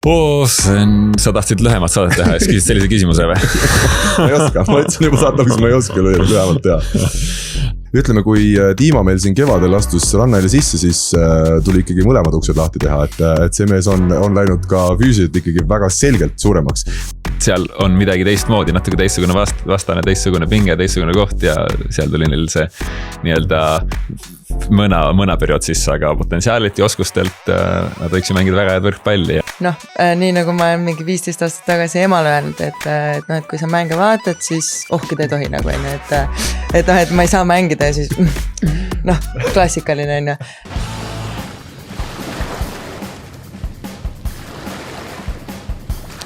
Sa tahtsid lühemat saadet teha ja siis küsisid sellise küsimuse või? Ma ei oska, ma ütlesin juba saate, mis ma ei oska lühemalt teha. Ütleme, kui Dima meil siin kevadel astus Rannaile sisse, siis tuli ikkagi mõlemad uksed lahti teha, et see mees on läinud ka füüsiliselt ikkagi väga selgelt suuremaks. Seal on midagi teistmoodi, natuke teistsugune vastane, teistsugune pinge, teistsugune koht ja seal tuli neil see nii-öelda mõna periood sisse, aga potentsiaaliti oskustelt nad võiksid mängida väga head võrkpalli. Nii nagu ma olen mingi 15 aastat tagasi emale öelnud, et kui sa mänge vaatad, siis ohkida ei tohi nagu enne, et ma ei saa mängida ja siis klassikaline enne.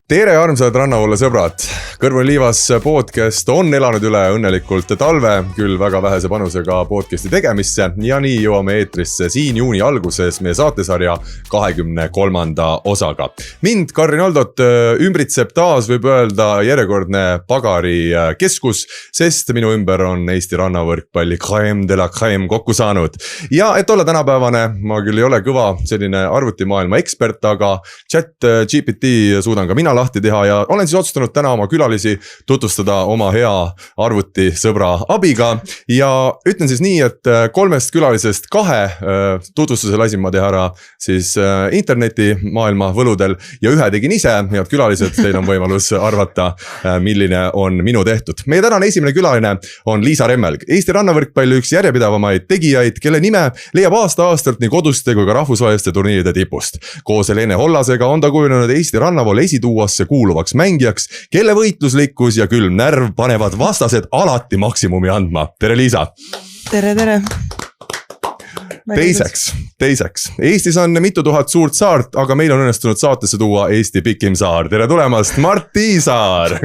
Tere armsad Rannavoole sõbrad, Kõrvuni liivas podcast on elanud üle õnnelikult talve, küll väga vähese panusega podcasti tegemisse ja nii jõuame eetrisse siin juuni alguses meie saatesarja 23. osaga. Mind, Karin Aldot, ümbritseb taas võib öelda järjekordne pagari keskus, sest minu ümber on Eesti rannavõrkpalli crème de la crème kokku saanud. Ja et olla tänapäevane, ma küll ei ole kõva selline arvutimaailma ekspert, aga ChatGPT suudan ka mina lahti teha ja olen siis otsustanud täna oma külalisi tutvustada oma hea arvutisõbra abiga ja ütlen siis nii, et 3 külalisest 2 tutvustuse lasin ma teha ära siis interneti maailma võludel ja 1 tegin ise, head külalised, teil on võimalus arvata, milline on minu tehtud. Meie tänane esimene külaline on Liisa Remmelg, Eesti rannavõrkpalli üks järjepidavamaid tegijaid, kelle nime leiab aasta-aastalt nii koduste kui ka rahvusvaheliste turniiride tipust. Koos Helene Hollasega on ta kujunenud Eesti rannavool esituuasse kuuluvaks mängijaks, kelle võitluslikkus ja külm närv panevad vastased alati maksimumi andma. Tere Liisa! Tere! Teiseks. Eestis on mitu tuhat suurt saart, aga meil on õnnestunud saatesse tuua Eesti pikim saar. Tere tulemast, Mart Tiisaar!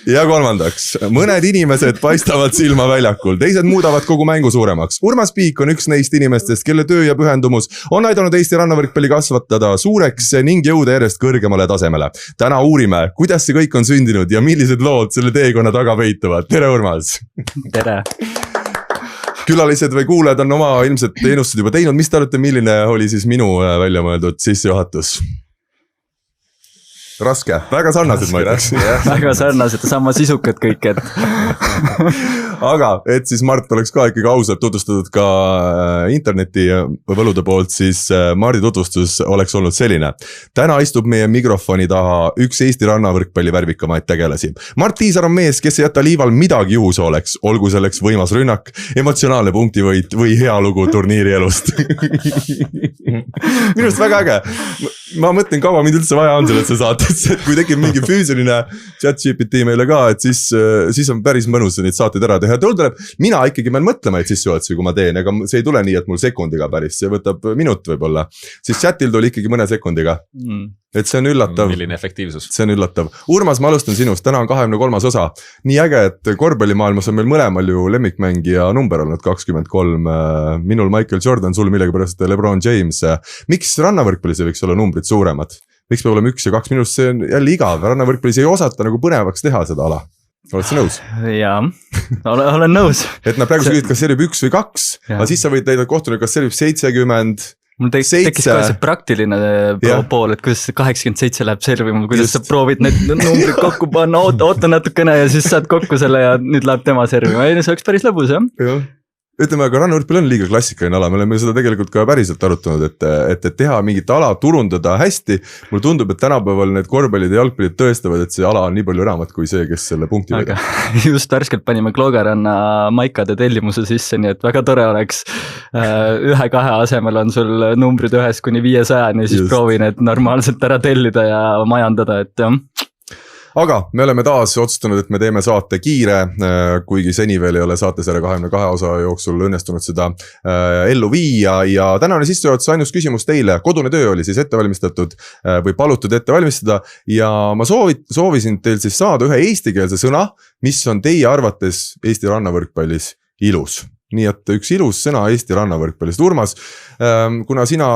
Ja kolmandaks, mõned inimesed paistavad silma väljakul, teised muudavad kogu mängu suuremaks. Urmas Piik on üks neist inimestest, kelle töö ja pühendumus on aidanud Eesti rannavõrkpalli kasvatada suureks ning jõuda järjest kõrgemale tasemele. Täna uurime, kuidas see kõik on sündinud ja millised lood selle teekonna taga peituvad. Tere Urmas! Tere! Külalised või kuulajad on oma ilmselt ennustused juba teinud. Mis te arvate, milline oli siis minu välja mõeldud sissejuhatus? Raske, väga sarnased ma ütleks. Väga sarnased ja sama sisukad kõik, et aga et siis Mart oleks ka ikkagi ausalt tutvustatud ka interneti võlude poolt, siis Mardi tutvustus oleks olnud selline. Täna istub meie mikrofoni taha üks Eesti rannavõrkpalli värvikamaid tegelasi. Mart Tiisaar on mees, kes ei jäta liival midagi juhuse oleks, olgu selleks võimas rünnak, emotsionaalne punktivõit või hea lugu turniiri elust. Minust väga äge. Ma mõtlen kaua mind üldse vaja on sellesse saatesse, et kui tekib mingi füüsiline ChatGPT meile ka, et siis on päris mõnus neid saateid ära teha. Mina ikkagi pean mõtlema, et sissejuhatusi, kui ma teen, ega see ei tule nii, et mul sekundiga päris, see võtab minut võib-olla. Siis chatil tuli ikkagi mõne sekundiga. Et see on üllatav. Milline efektiivsus? See on üllatav. Urmas, ma alustan sinust, täna on 23. osa. Nii äge, et korvpallimaailmas on meil mõlemal ju lemmikmängija number olnud 23. Minul Michael Jordan, sul millegipärast LeBron James. Miks rannavõrkpallis ei võiks olla numbrid suuremad? Miks peab olema 1 ja 2 minust? See on jälle igav. Rannavõrkpallis ei osata nagu põnevaks teha seda ala. Oled sa nõus? Jaa, olen nõus. Et nad praegu küsivad, kas servib 1 või 2, aga siis sa võid leida kohtuna, kas servib 70, mul tekkis ka see praktiline pool, et kuidas 87 läheb servima, kuidas sa proovid need numbrid kokku panna, oota natukene ja siis saad kokku selle ja nüüd läheb tema servima. Ei, see oleks päris lõbus, jah? Ütleme, aga rannavõrkpall on liiga klassikaline ala, me oleme seda tegelikult ka päriselt arutanud, et teha mingit ala, turundada hästi. Mulle tundub, et tänapäeval need korvpallid ja jalgpallid tõestavad, et see ala on nii palju enamat kui see, kes selle punkti võidab. Just värskelt panime Kloogeranna maikade tellimuse sisse, nii et väga tore oleks 1-2 asemel on sul numbrid 1-500, siis proovi need normaalselt ära tellida ja majandada, et jah. Aga me oleme taas otsustanud, et me teeme saate kiire, kuigi seni veel ei ole saatesarja 22 osa jooksul õnnestunud seda ellu viia ja tänane sissejuhatus ainus küsimus teile. Kodune töö oli siis ettevalmistatud või palutud ettevalmistada ja ma soovisin teil siis saada ühe eestikeelse sõna, mis on teie arvates Eesti rannavõrkpallis ilus. Nii et üks ilus sõna Eesti rannavõrkpallist. Urmas, kuna sina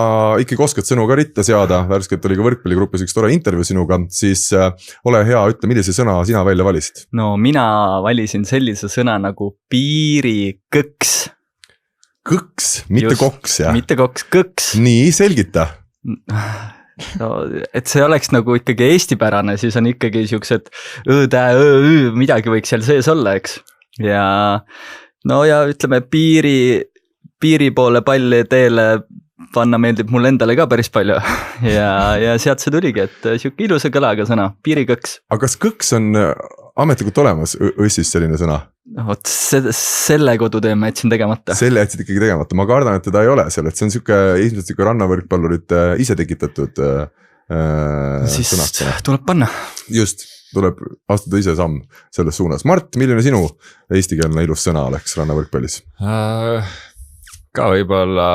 ikkagi oskad sõnu ka ritta seada, värskelt oli ka võrkpalligrupis üks tore intervjuu sinuga, siis ole hea, ütle, millise sõna sina välja valisid? No mina valisin sellise sõna nagu piirikõks. Kõks, mitte koks, jah? Mitte koks, kõks. Nii, selgita. no et see oleks nagu ikkagi eestipärane, siis on ikkagi siuksed midagi võiks seal sees olla, eks. Ja no ja ütleme piiri poole palli teele panna meeldib mulle endale ka päris palju ja sealt see tuligi, et siuke ilusa kõlaga sõna, piirikõks. aga kas kõks on ametlikult olemas Õssis selline sõna? Vot selle kodutee ma jätsin tegemata. Selle jätsid ikkagi tegemata, ma kardan, et teda ei ole seal, et see on ilmselt siuke rannavõrkpallurite ise tekitatud siis sõnastada. Tuleb panna. Just, tuleb astuda ise samm selles suunas. Mart, milline sinu eestikeelne ilus sõna oleks rannavõrkpallis? Ka võib-olla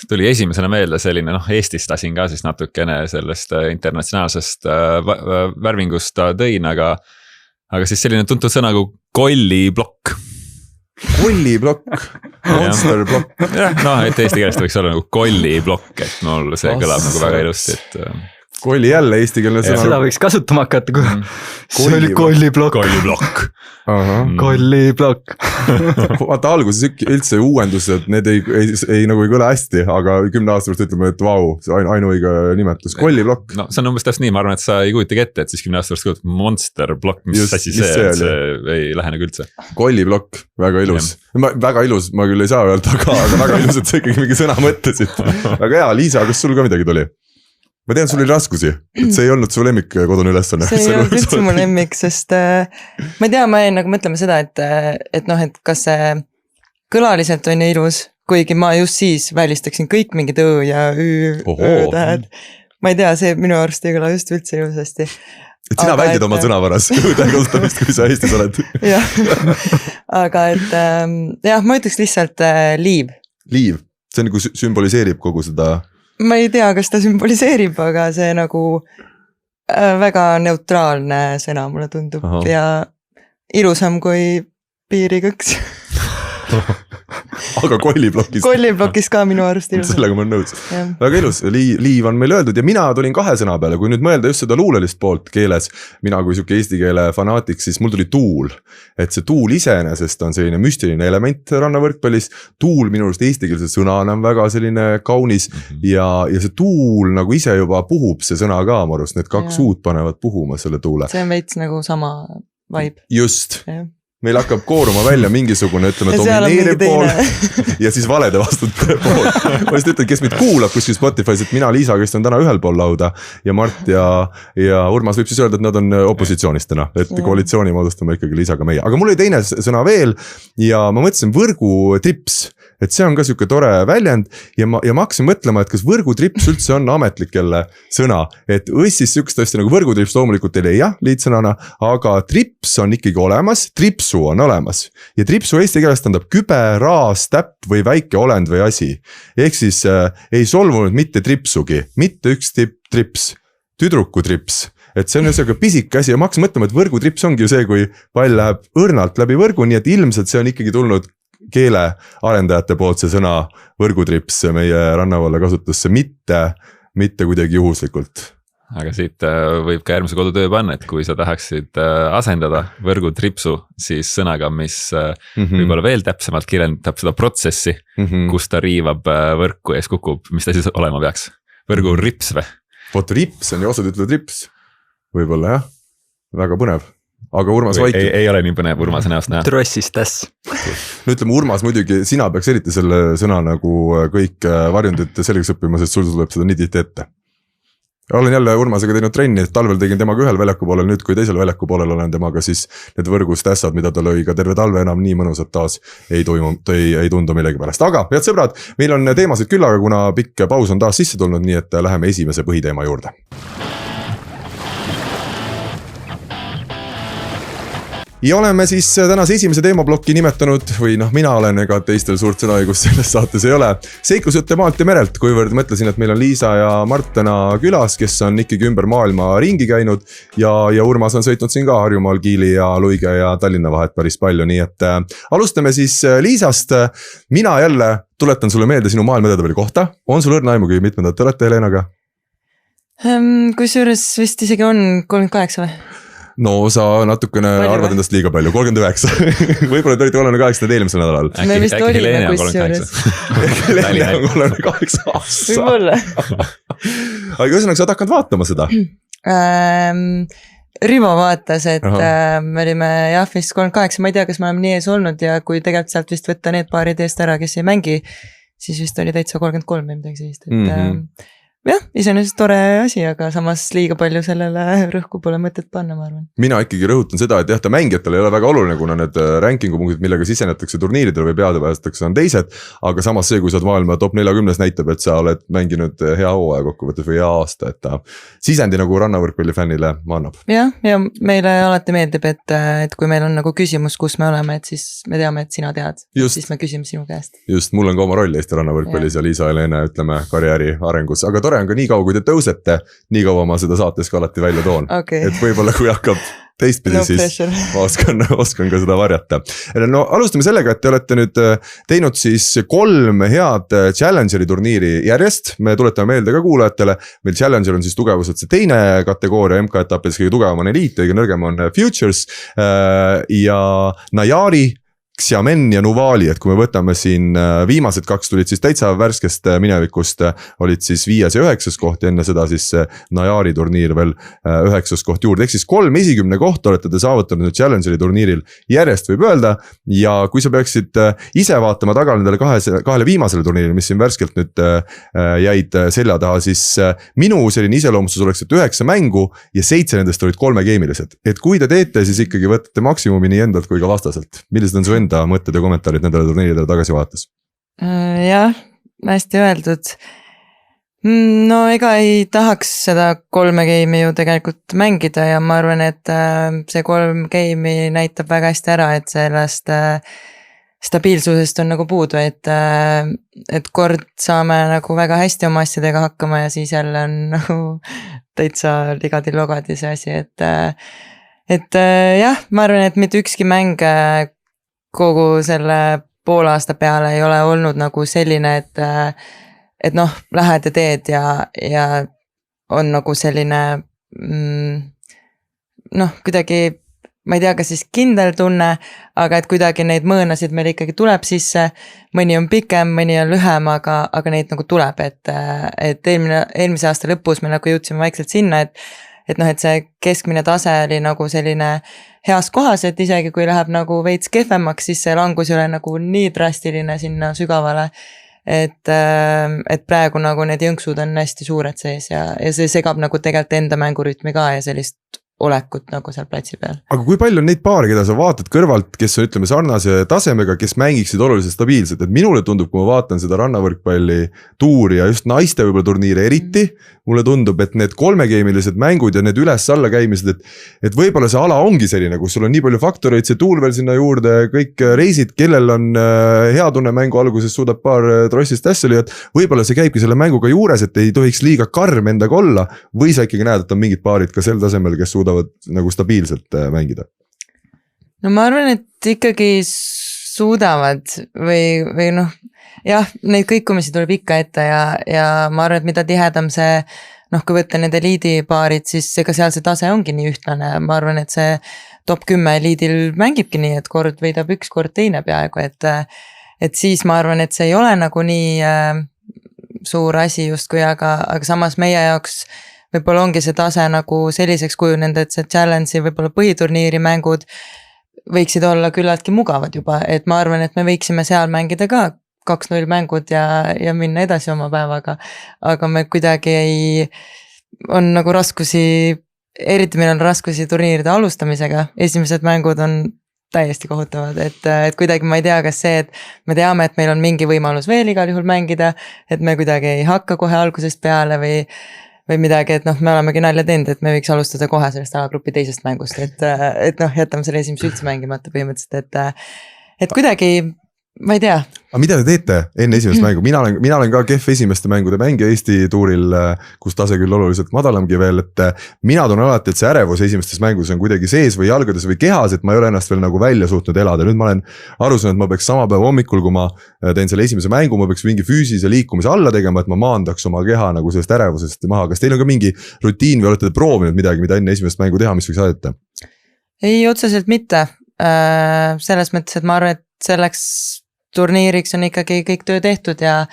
tuli esimesena meelde selline, eestistasin ka siis natukene sellest internatsionaalsest värvingust tõin, aga siis selline tuntud sõna kui kolliblokk. Kolliblokk, monsterblokk. Et eesti keelest võiks olla nagu kolliblokk, et mul see kõlab nagu väga ilusti, et kolli jälle eestikeelne sõna. Seda võiks kasutama hakata, kui see oli kolliblokk. Kolliblokk. Vaata alguses üldse uuendused, need ei kõla hästi, aga 10 aasta pärast ütleme, et vau, see ainuõige nimetus, kolliblokk. No see on umbes täpselt nii, ma arvan, et sa ei kujutagi ette, et siis 10 aasta pärast kujutab monsterblokk, mis asi see, et see ei lähe nagu üldse. Kolliblokk, väga ilus. Väga ilus, ma küll ei saa öelda, aga väga ilus, et sa ikkagi mingi sõna mõtlesid. Väga hea, Liisa, kas sul ka midagi tuli? Ma tean, sul oli raskusi, et see ei olnud su lemmik kodune ülesanne. See ei olnud üldse mu lemmik, sest ma ei tea, ma jäin nagu mõtlema seda, et kas see kõlaliselt on ilus, kuigi ma just siis välistaksin kõik mingid õ ja ü-tähed. Ma ei tea, see minu arust ei kõla just üldse ilusasti. Et sina väldid oma sõnavaras õ-tähe kasutamist, kui sa Eestis oled. Aga jah, ma ütleks lihtsalt liiv. Liiv, see nagu sümboliseerib kogu seda... Ma ei tea, kas ta sümboliseerib, aga see nagu väga neutraalne sõna mulle tundub. Aha. Ja ilusam kui piirikõks. Aga kolliblokis. Kolliblokis ka minu arust ilus. Sellega ma olen nõus. Väga ilus, liiv on meil öeldud ja mina tulin 2 sõna peale, kui nüüd mõelda just seda luulelist poolt keeles. Mina kui siuke eesti keele fanaatik, siis mul tuli tuul. Et see tuul iseenesest on selline müstiline element rannavõrkpallis. Tuul minu arust eestikeelse sõnana on väga selline kaunis ja see tuul nagu ise juba puhub see sõna ka marust. Need 2 uut panevad puhuma selle tuule. See on veits nagu sama vibe. Just. Meil hakkab kooruma välja mingisugune, ütleme, domineeriv pool ja siis valede vastutaja pool. Ma just ütlen, kes meid kuulab kuskil Spotify's, et mina Liisa, kes on täna ühel pool lauda ja Mart ja Urmas võib siis öelda, et nad on opositsioonist täna, et koalitsiooni moodustame ikkagi Liisaga meie. Aga mul oli teine sõna veel ja ma mõtlesin võrgutrips, et see on ka siuke tore väljend ja ma hakkasin mõtlema, et kas võrgutrips üldse on ametlik jälle sõna, et Õssis siukest asja nagu võrgutrips loomulikult ei leia liitsõnana, aga trips on ikkagi olemas, tripsu on olemas ja tripsu eesti keeles tähendab kübe, raas, täpp või väike olend või asi. Ehk siis ei solvunud mitte tripsugi, mitte üks trips, tüdrukutrips. Et see on ühesõnaga pisik asi ja ma hakkasin mõtlema, et võrgutrips ongi ju see, kui pall läheb õrnalt läbi võrgu, nii et ilmselt see on ikkagi tulnud keelearendajate poolt see sõna võrgutrips meie rannavalle kasutusse, mitte kuidagi juhuslikult. Aga siit võib ka järgmise kodutöö panna, et kui sa tahaksid asendada võrgutripsu siis sõnaga, mis võib-olla veel täpsemalt kirjeldab seda protsessi, kus ta riivab võrku ja siis kukub, mis ta siis olema peaks. Võrgurips või? Vot rips on ju, osad ütlevad rips. Võib-olla jah, väga põnev. Aga Urmas vaikib. Ei ole nii põnev Urmase näost näha. Trossistas. No ütleme Urmas muidugi, sina peaks eriti selle sõna nagu kõik varjundid selgeks õppima, sest sul tuleb seda nii tihti ette. Olen jälle Urmasega teinud trenni, talvel tegin temaga ühel väljaku poolel, nüüd kui teisel väljaku poolel olen temaga, siis need võrgust ässad, mida ta lõi ka terve talve enam nii mõnusad taas ei tundu millegi pärast. Aga head sõbrad, meil on teemasid küllaga, kuna pikk paus on taas sisse tulnud, nii et läheme esimese põhiteema juurde. Ja oleme siis tänase esimese teemablokki nimetanud või mina olen, ega teistel suurt sõnaõigust selles saates ei ole. Seiklusjutte maalt ja merelt, kuivõrd mõtlesin, et meil on Liisa ja Mart täna külas, kes on ikkagi ümber maailma ringi käinud ja Urmas on sõitnud siin ka Harjumaal Kiili ja Luige ja Tallinna vahet päris palju, nii et alustame siis Liisast. Mina jälle tuletan sulle meelde sinu maailmaedetabeli kohta. On sul õrna aimugi, mitmendad te olete Helenaga? Kusjuures vist isegi on 38 või? no sa natukene Palju arvad või? endast liiga palju, 39 võib-olla te olite 38 eelmisel nädalal. Me vist äkki olime Helene on kusjuures. 38. Helene on 38 aasta. Võib-olla. aga ühesõnaga sa oled hakanud vaatama seda. Rivo vaatas, et Aha. me olime jah vist 38, ma ei tea, kas me oleme nii ees olnud ja kui tegelikult sealt vist võtta need paarid eest ära, kes ei mängi, siis vist oli täitsa 33 või midagi sellist, et jah, iseenesest tore asi, aga samas liiga palju sellele rõhku pole mõtet panna, ma arvan. mina ikkagi rõhutan seda, et jah, ta mängijatel ei ole väga oluline, kuna need rankingu punktid, millega sisenetakse turniiridele või peale päästakse, on teised. aga samas see, kui sa oled maailma top 40 näitab, et sa oled mänginud hea hooaja kokkuvõttes või hea aasta, et ta sisendi nagu rannavõrkpalli fännile annab. jah, ja meile alati meeldib, et kui meil on nagu küsimus, kus me oleme, et siis me teame, et sina tead. Just. Siis me küsime sinu käest. just, mul on ka oma roll Eesti rannavõrkpallis ja Liisa-Helene, ütleme, karjääri arengus, aga tore on ka nii kaua, kui te tõusete, nii kaua ma seda saates ka alati välja toon. Okay. Et võib-olla kui hakkab teistpidi No siis pressure. oskan ka seda varjata. no alustame sellega, et te olete nüüd teinud siis 3 head Challengeri turniiri järjest. Me tuletame meelde ka kuulajatele, meil Challenger on siis tugevuselt see teine kategooria MK-etapis, kõige tugevam on Elite, kõige nõrgem on Futures ja Najari, Xiamen ja Nuvali, et kui me võtame siin viimased 2 tulid siis täitsa värskest minevikust, olid siis 5. ja 9. koht ja enne seda siis Najari turniir veel 9. koht juurde, ehk siis 3 esikümne kohta olete te saavutanud nüüd Challengeri turniiril järjest võib öelda. ja kui sa peaksid ise vaatama taga nendele 2 viimasele turniirile, mis siin värskelt nüüd jäid selja taha, siis minu selline iseloomustus oleks, et 9 mängu ja 7 nendest olid 3-geemilised. Et kui te teete, siis ikkagi võtate maksimumi nii endalt kui ka vastaselt. Millised on su enda mõtted ja kommentaarid nendele turniiridele tagasi vaates? jah, hästi öeldud. No ega ei tahaks seda 3 game'i ju tegelikult mängida ja ma arvan, et see 3 game'i näitab väga hästi ära, et sellest stabiilsusest on nagu puudu, et kord saame nagu väga hästi oma asjadega hakkama ja siis jälle on nagu täitsa ligadi-logadi see asi, et jah, ma arvan, et mitte ükski mäng kogu selle poole aasta peale ei ole olnud nagu selline, et noh, lähed ja teed ja on nagu selline noh, kuidagi, ma ei tea, kas siis kindel tunne, aga et kuidagi neid mõõnasid meil ikkagi tuleb sisse, mõni on pikem, mõni on lühem, aga neid nagu tuleb, et eelmise aasta lõpus me nagu jõudsime vaikselt sinna, et noh, et see keskmine tase oli nagu selline heas kohas, et isegi kui läheb nagu veits kehvemaks, siis see langus ei ole nagu nii drastiline sinna sügavale, et praegu nagu need jõnksud on hästi suured sees ja see segab nagu tegelikult enda mängurütmi ka ja sellist olekut nagu seal platsi peal. aga kui palju on neid paare, keda sa vaatad kõrvalt, kes on ütleme sarnase tasemega, kes mängiksid oluliselt stabiilselt, et minule tundub, kui ma vaatan seda rannavõrkpalli tuuri ja just naiste võib-olla turniire eriti, mulle tundub, et need 3-geemilised mängud ja need üles-alla käimised, et võib-olla see ala ongi selline, kus sul on nii palju faktoreid, see tuul veel sinna juurde, kõik reisid, kellel on hea tunne mängu alguses, suudab paar trossist äsja lüüa, et võib-olla see käibki selle mänguga juures, et ei tohiks liiga karm endaga olla, või sa ikkagi näed, et on mingid paarid ka sel tasemel, kes suudavad nagu stabiilselt mängida? No ma arvan, et ikkagi suudavad või noh, jah, neid kõikumisi tuleb ikka ette ja ma arvan, et mida tihedam see, noh, kui võtta need eliidipaarid, siis ega seal see tase ongi nii ühtlane, ma arvan, et see top 10 eliidil mängibki nii, et kord võidab üks, kord teine peaaegu, et siis ma arvan, et see ei ole nagu nii suur asi justkui, aga samas meie jaoks võib-olla ongi see tase nagu selliseks kujunenud, et see challenge'i võib-olla põhiturniiri mängud võiksid olla küllaltki mugavad juba, et ma arvan, et me võiksime seal mängida ka 2-0 mängud ja minna edasi oma päevaga, aga me kuidagi on nagu raskusi, eriti meil on raskusi turniiride alustamisega, esimesed mängud on täiesti kohutavad, et kuidagi ma ei tea, kas see, et me teame, et meil on mingi võimalus veel igal juhul mängida, et me kuidagi ei hakka kohe algusest peale või midagi, et noh, me olemegi nalja teinud, et me võiks alustada kohe sellest alagrupi teisest mängust, et noh, jätame selle esimese üldse mängimata põhimõtteliselt, et kuidagi ma ei tea. aga mida te teete enne esimest mängu, mina olen ka kehv esimeste mängude mängija Eesti tuuril, kus tase küll oluliselt madalamgi veel, et mina tunnen alati, et see ärevus esimestes mängus on kuidagi sees või jalgades või kehas, et ma ei ole ennast veel nagu välja suutnud elada, nüüd ma olen aru saanud, et ma peaks sama päeva hommikul, kui ma teen selle esimese mängu, ma peaks mingi füüsilise liikumise alla tegema, et ma maandaks oma keha nagu sellest ärevusest maha, kas teil on ka mingi rutiin või olete te proovinud midagi, mida enne esimest mängu teha, mis võiks aidata? Ei, otseselt mitte, selles mõttes, et ma arvan, et selleks turniiriks on ikkagi kõik töö tehtud ja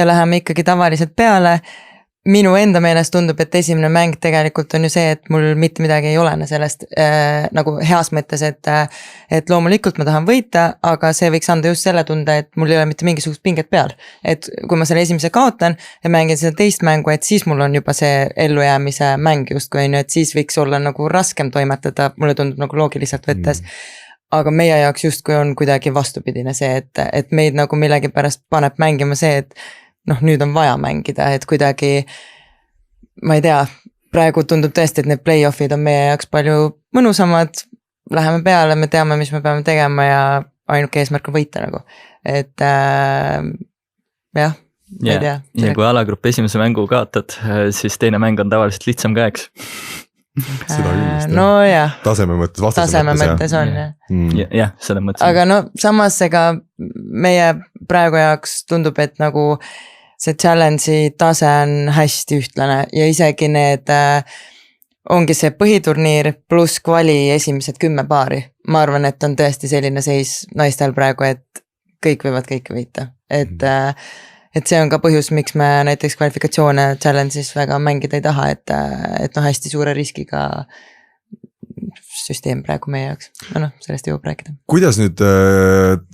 läheme ikkagi tavaliselt peale. Minu enda meelest tundub, et esimene mäng tegelikult on ju see, et mul mitte midagi ei olene sellest nagu heas mõttes, et loomulikult ma tahan võita, aga see võiks anda just selle tunde, et mul ei ole mitte mingisugust pinget peal. Et kui ma selle esimese kaotan ja mängin seda teist mängu, et siis mul on juba see ellujäämise mäng justkui on ju, et siis võiks olla nagu raskem toimetada, mulle tundub nagu loogiliselt võttes. Aga meie jaoks justkui on kuidagi vastupidine see, et meid nagu millegi pärast paneb mängima see, et noh, nüüd on vaja mängida, et kuidagi, ma ei tea, praegu tundub tõesti, et need play-off'id on meie jaoks palju mõnusamad, läheme peale, me teame, mis me peame tegema ja ainuke eesmärk on võita nagu, et jah, ma ei tea. Ja kui alagrupp esimese mängu kaotad, siis teine mäng on tavaliselt lihtsam ka, eks? No jah. Taseme mõttes, taseme mõttes on jah, selle mõttes. Aga no samas ega meie praegu jaoks tundub, et nagu see challenge'i tase on hästi ühtlane ja isegi need ongi see põhiturniir pluss kvali esimesed 10 paari. Ma arvan, et on tõesti selline seis naistel praegu, et kõik võivad kõike võita, et see on ka põhjus, miks me näiteks kvalifikatsioone challenge'is väga mängida ei taha, et no hästi suure riskiga süsteem praegu meie jaoks, no sellest jõuab rääkida. Kuidas nüüd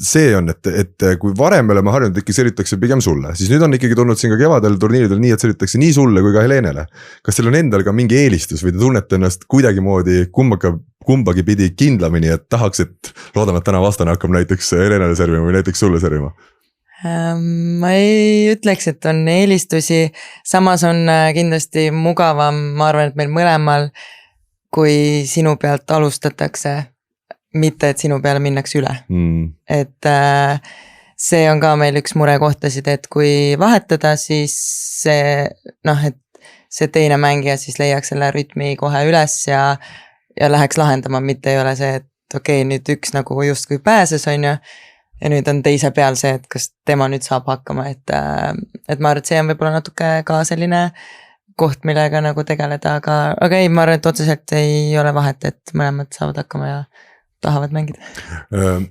see on, et kui varem me oleme harjunud ikka seritakse pigem sulle, siis nüüd on ikkagi tulnud siin ka kevadel turniiridel nii, et seritakse nii sulle kui ka Helenele. Kas teil on endal ka mingi eelistus või te tunnete ennast kuidagi moodi kumbagi pidi kindlamini, et tahaks, et loodame, et täna vastane hakkab näiteks Helenele servima või näiteks sulle servima? Ma ei ütleks, et on eelistusi, samas on kindlasti mugavam, ma arvan, et meil mõlemal, kui sinu pealt alustatakse, mitte et sinu peale minnakse üle. Et see on ka meil üks murekohtasid, et kui vahetada, siis see, et see teine mängija siis leiaks selle rütmi kohe üles ja läheks lahendama, mitte ei ole see, et okei, nüüd üks nagu justkui pääses, on ju. Ja nüüd on teise peal see, et kas tema nüüd saab hakkama, et ma arvan, et see on võib-olla natuke ka selline koht, millega nagu tegeleda, aga ei, ma arvan, et otseselt ei ole vahet, et mõlemad saavad hakkama ja tahavad mängida.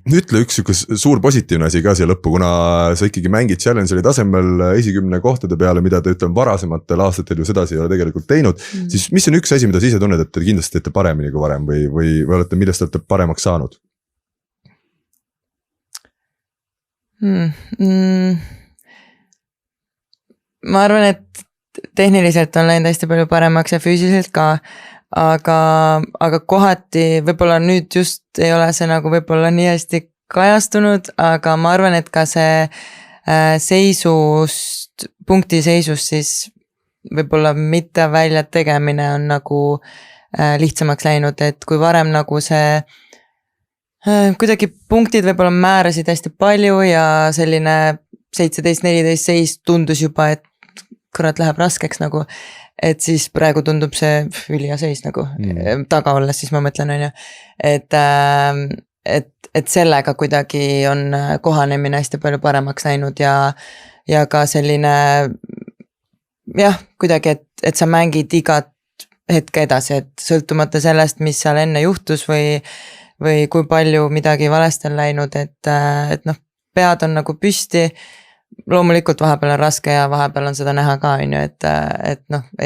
Ütle üks suur positiivne asi ka siia lõppu, kuna sa ikkagi mängid Challenge'i tasemel esikümne kohtade peale, mida te varasematel aastatel ju sedasi ei ole tegelikult teinud, siis mis on üks asi, mida sa ise tunned, et te kindlasti teete paremini kui varem või olete, millest olete paremaks saanud? Ma arvan, et tehniliselt on läinud hästi palju paremaks ja füüsiliselt ka, aga kohati võib-olla nüüd just ei ole see nagu võib-olla nii hästi kajastunud, aga ma arvan, et ka see punkti seisust siis võib-olla mitte välja tegemine on nagu lihtsamaks läinud, et kui varem nagu see kuidagi punktid võib-olla määrasid hästi palju ja selline 17-14 seis tundus juba, et kurat läheb raskeks nagu, et siis praegu tundub see ülija seis nagu taga olles, siis ma mõtlen, on ju, et sellega kuidagi on kohanemine hästi palju paremaks läinud ja ka selline jah, kuidagi, et sa mängid igat hetke edasi, et sõltumata sellest, mis seal enne juhtus või kui palju midagi valesti on läinud, et pead on nagu püsti, loomulikult vahepeal on raske ja vahepeal on seda näha ka, on ju, et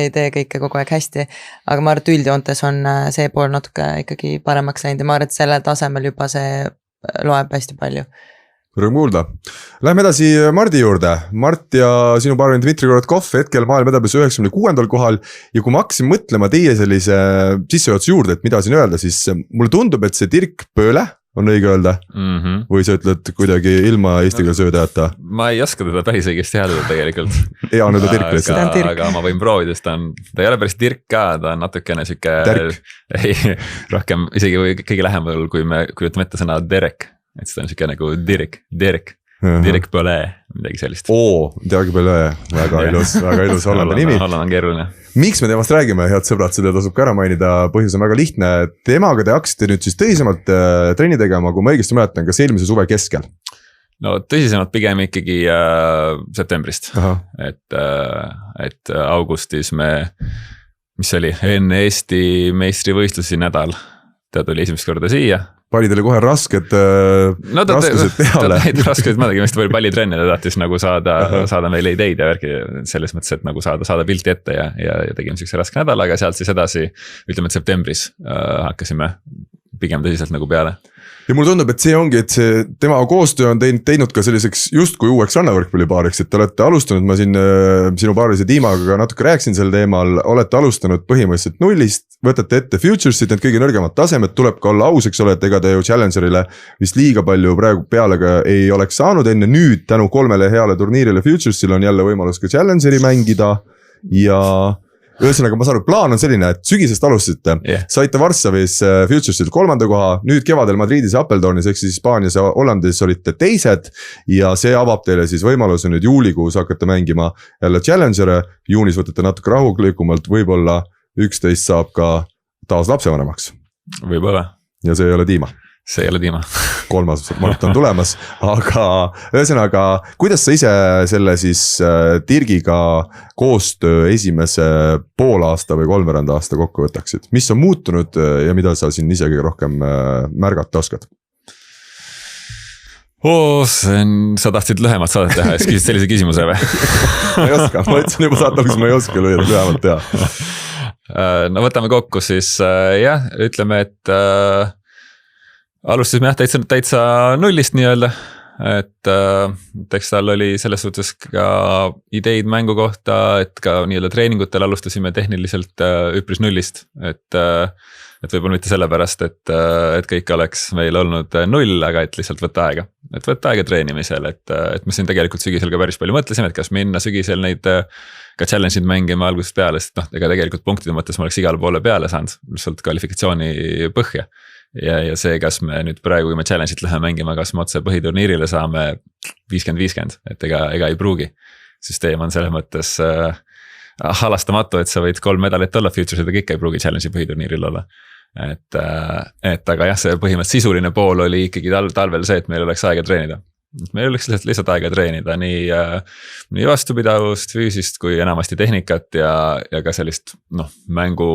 ei tee kõike kogu aeg hästi, aga ma arvan, et üldjoontes on see pool natuke ikkagi paremaks läinud ja ma arvan, et sellel tasemel juba see loeb hästi palju. Rõõm kuulda. Lähme edasi Mardi juurde. Mart ja sinu paarvend Dmitri Korotkov hetkel maailma edetabes 96. kohal ja kui ma hakkasin mõtlema teie sellise sissejuhatuse juurde, et mida siin öelda, siis mulle tundub, et see Dirk Pööle on õige öelda või sa ütled kuidagi ilma eesti keele söödajata? Ma ei oska teda päris õigesti hääldada tegelikult. Hea on öelda Dirk lihtsalt. Aga ma võin proovida, sest ta ei ole päris Dirk ka, ta on natukene siuke rohkem isegi kõige lähemal, kui me kujutame ette sõna Derek. Et seda on siuke nagu Dirk. Dirk Bolet, midagi sellist. Dirk Bolet, väga ilus Hollandi nimi. Holland on keeruline. Miks me temast räägime, head sõbrad, seda tasub ka ära mainida, põhjus on väga lihtne. Temaga te hakkasite nüüd siis tõsisemalt trenni tegema, kui ma õigesti mäletan, kas eelmise suve keskel? No tõsisemalt pigem ikkagi septembrist, et augustis mis oli enne Eesti meistrivõistlusi nädal, ta tuli esimest korda siia. Pani teile kohe raskused peale. Raskused, ma tegin vist palju pallitrenne, ta tahtis nagu saada meile ideid ja värki selles mõttes, et nagu saada pilti ette ja tegime siukse raske nädal, aga sealt siis edasi, ütleme, et septembris hakkasime pigem tõsiselt nagu peale. Ja mulle tundub, et see ongi, et see tema koostöö on teinud ka selliseks justkui uueks rannavõrkpallipaariks, et te olete alustanud, ma siin sinu paarilise Diimaga natuke rääkisin sel teemal, olete alustanud põhimõtteliselt nullist, võtate ette futures'id, need kõige nõrgemad tasemed, tuleb ka olla aus, eks ole, et ega te ju Challengerile vist liiga palju praegu peale ka ei oleks saanud enne, nüüd tänu 3 heale turniirile futures'il on jälle võimalus ka Challengeri mängida ja ühesõnaga ma saan aru, plaan on selline, et sügisest alustasite, saite Varssavis futures'il 3. koha, nüüd kevadel Madridis ja Appeldonis, ehk siis Hispaanias ja Hollandis olite teised ja see avab teile siis võimaluse nüüd juulikuus hakata mängima jälle Challengere, juunis võtate natuke rahulikumalt, võib-olla 11 saab ka taas lapsevanemaks. Võib-olla. Ja see ei ole Diima. See ei ole Diima. 3. maraton tulemas, aga ühesõnaga, kuidas sa ise selle siis Dirgiga koostöö esimese poolaasta või 3 aasta kokku võtaksid? Mis on muutunud ja mida sa siin ise kõige rohkem märgata oskad? Sa tahtsid lühemat saadet teha ja siis küsisid sellise küsimuse või? Ma ei oska, ma ütlesin juba saate alguses, ma ei oska lühemalt teha. No võtame kokku siis, ütleme, et alustasime täitsa nullist nii-öelda, et eks tal oli selles suhtes ka ideid mängu kohta, et ka nii-öelda treeningutel alustasime tehniliselt üpris nullist, et võib-olla mitte sellepärast, et kõik oleks meil olnud null, aga et lihtsalt võtta aega treenimisel, et me siin tegelikult sügisel ka päris palju mõtlesime, et kas minna sügisel neid ka challenge'id mängima algusest peale, sest ega tegelikult punktide mõttes ma oleks igale poole peale saanud, lihtsalt kvalifikatsiooni põhja. Ja see, kas me nüüd praegu, kui me challenge'it läheme mängima, kas me otse põhiturniirile saame 50-50, et ega ei pruugi. Süsteem on selles mõttes halastamatu, et sa võid 3 medalit olla futures'id, aga ikka ei pruugi challenge'i põhiturniiril olla. Et aga jah, see põhimõtteliselt sisuline pool oli ikkagi talvel see, et meil oleks aega treenida. Meil oleks lihtsalt aega treenida nii vastupidavust, füüsist kui enamasti tehnikat ja ka sellist mängu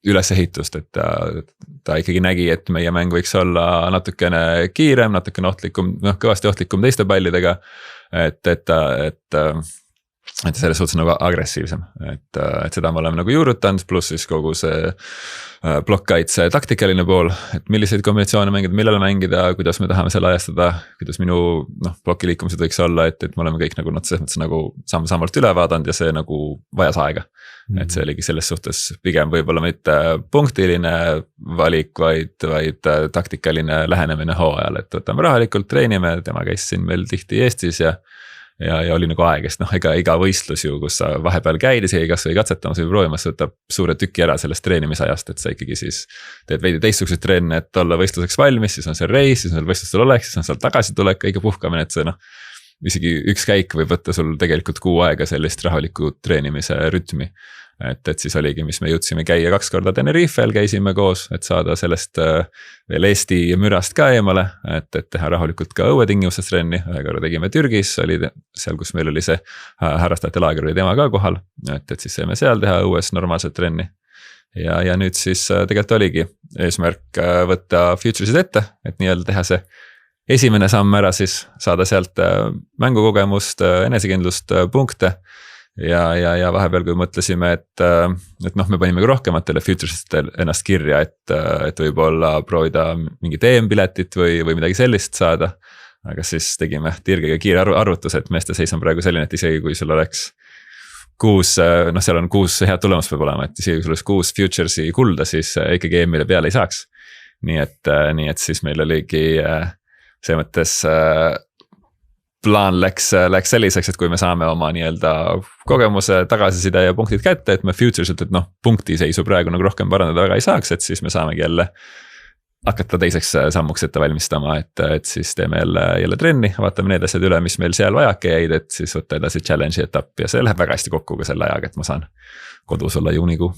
ülesehitust, et ta ikkagi nägi, et meie mäng võiks olla natukene kiirem, natukene ohtlikum, kõvasti ohtlikum teiste pallidega, et selles suhtes nagu agressiivsem, et seda me oleme nagu juurutanud, pluss siis kogu see plokkaitse taktikaline pool, et milliseid kombinatsioone mängida, millal mängida, kuidas me tahame selle ajastada, kuidas minu ploki liikumised võiks olla, et me oleme kõik nagu selles mõttes nagu sammalt üle vaadanud ja see nagu vajas aega. Et see oligi selles suhtes pigem võib-olla mitte punktiline valik, vaid taktikaline lähenemine hooajal, et võtame rahalikult, treenime, tema käis siin meil tihti Eestis ja oli nagu aeg, sest iga võistlus ju, kus sa vahepeal käid isegi kas või katsetamas või proovimas, võtab suure tüki ära sellest treenimisajast, et sa ikkagi siis teed veidi teistsuguseid treenne, et olla võistluseks valmis, siis on see reis, siis on seal võistlustel oleks, siis on seal tagasitulek, õige puhkamine, et see isegi üks käik võib võtta sul tegelikult kuu aega sellist rahuliku treenimise rütmi. Et siis oligi, mis me jõudsime käia 2 korda Tenerifel, käisime koos, et saada sellest veel Eesti mürast ka eemale, et teha rahulikult ka õuetingimustes trenni, ühe korra tegime Türgis, oli seal, kus meil oli see harrastajate laager, oli tema ka kohal, et siis saime seal teha õues normaalset trenni. Ja nüüd siis tegelikult oligi eesmärk võtta futures'id ette, et nii-öelda teha see esimene samm ära siis, saada sealt mängukogemust, enesekindlust, punkte. Ja vahepeal, kui mõtlesime, et me panime ka rohkematele futures'itele ennast kirja, et võib-olla proovida mingit EM-piletit või midagi sellist saada. Aga siis tegime Dirgiga kiire arvutus, et meeste seis on praegu selline, et isegi kui sul oleks 6, seal on 6 head tulemust peab olema, et isegi kui sul oleks 6 futures'i kulda, siis ikkagi EM-ile peale ei saaks. Nii et siis meil oligi see mõttes plaan läks selliseks, et kui me saame oma nii-öelda kogemuse, tagasiside ja punktid kätte, et me futures'ilt, et punktiseisu praegu nagu rohkem parandada väga ei saaks, et siis me saamegi jälle hakata teiseks sammuks ette valmistama, et siis teeme jälle trenni, vaatame need asjad üle, mis meil seal vajaka jäid, et siis võtta edasi challenge'i etapp ja see läheb väga hästi kokku ka selle ajaga, et ma saan kodus olla juunikuu.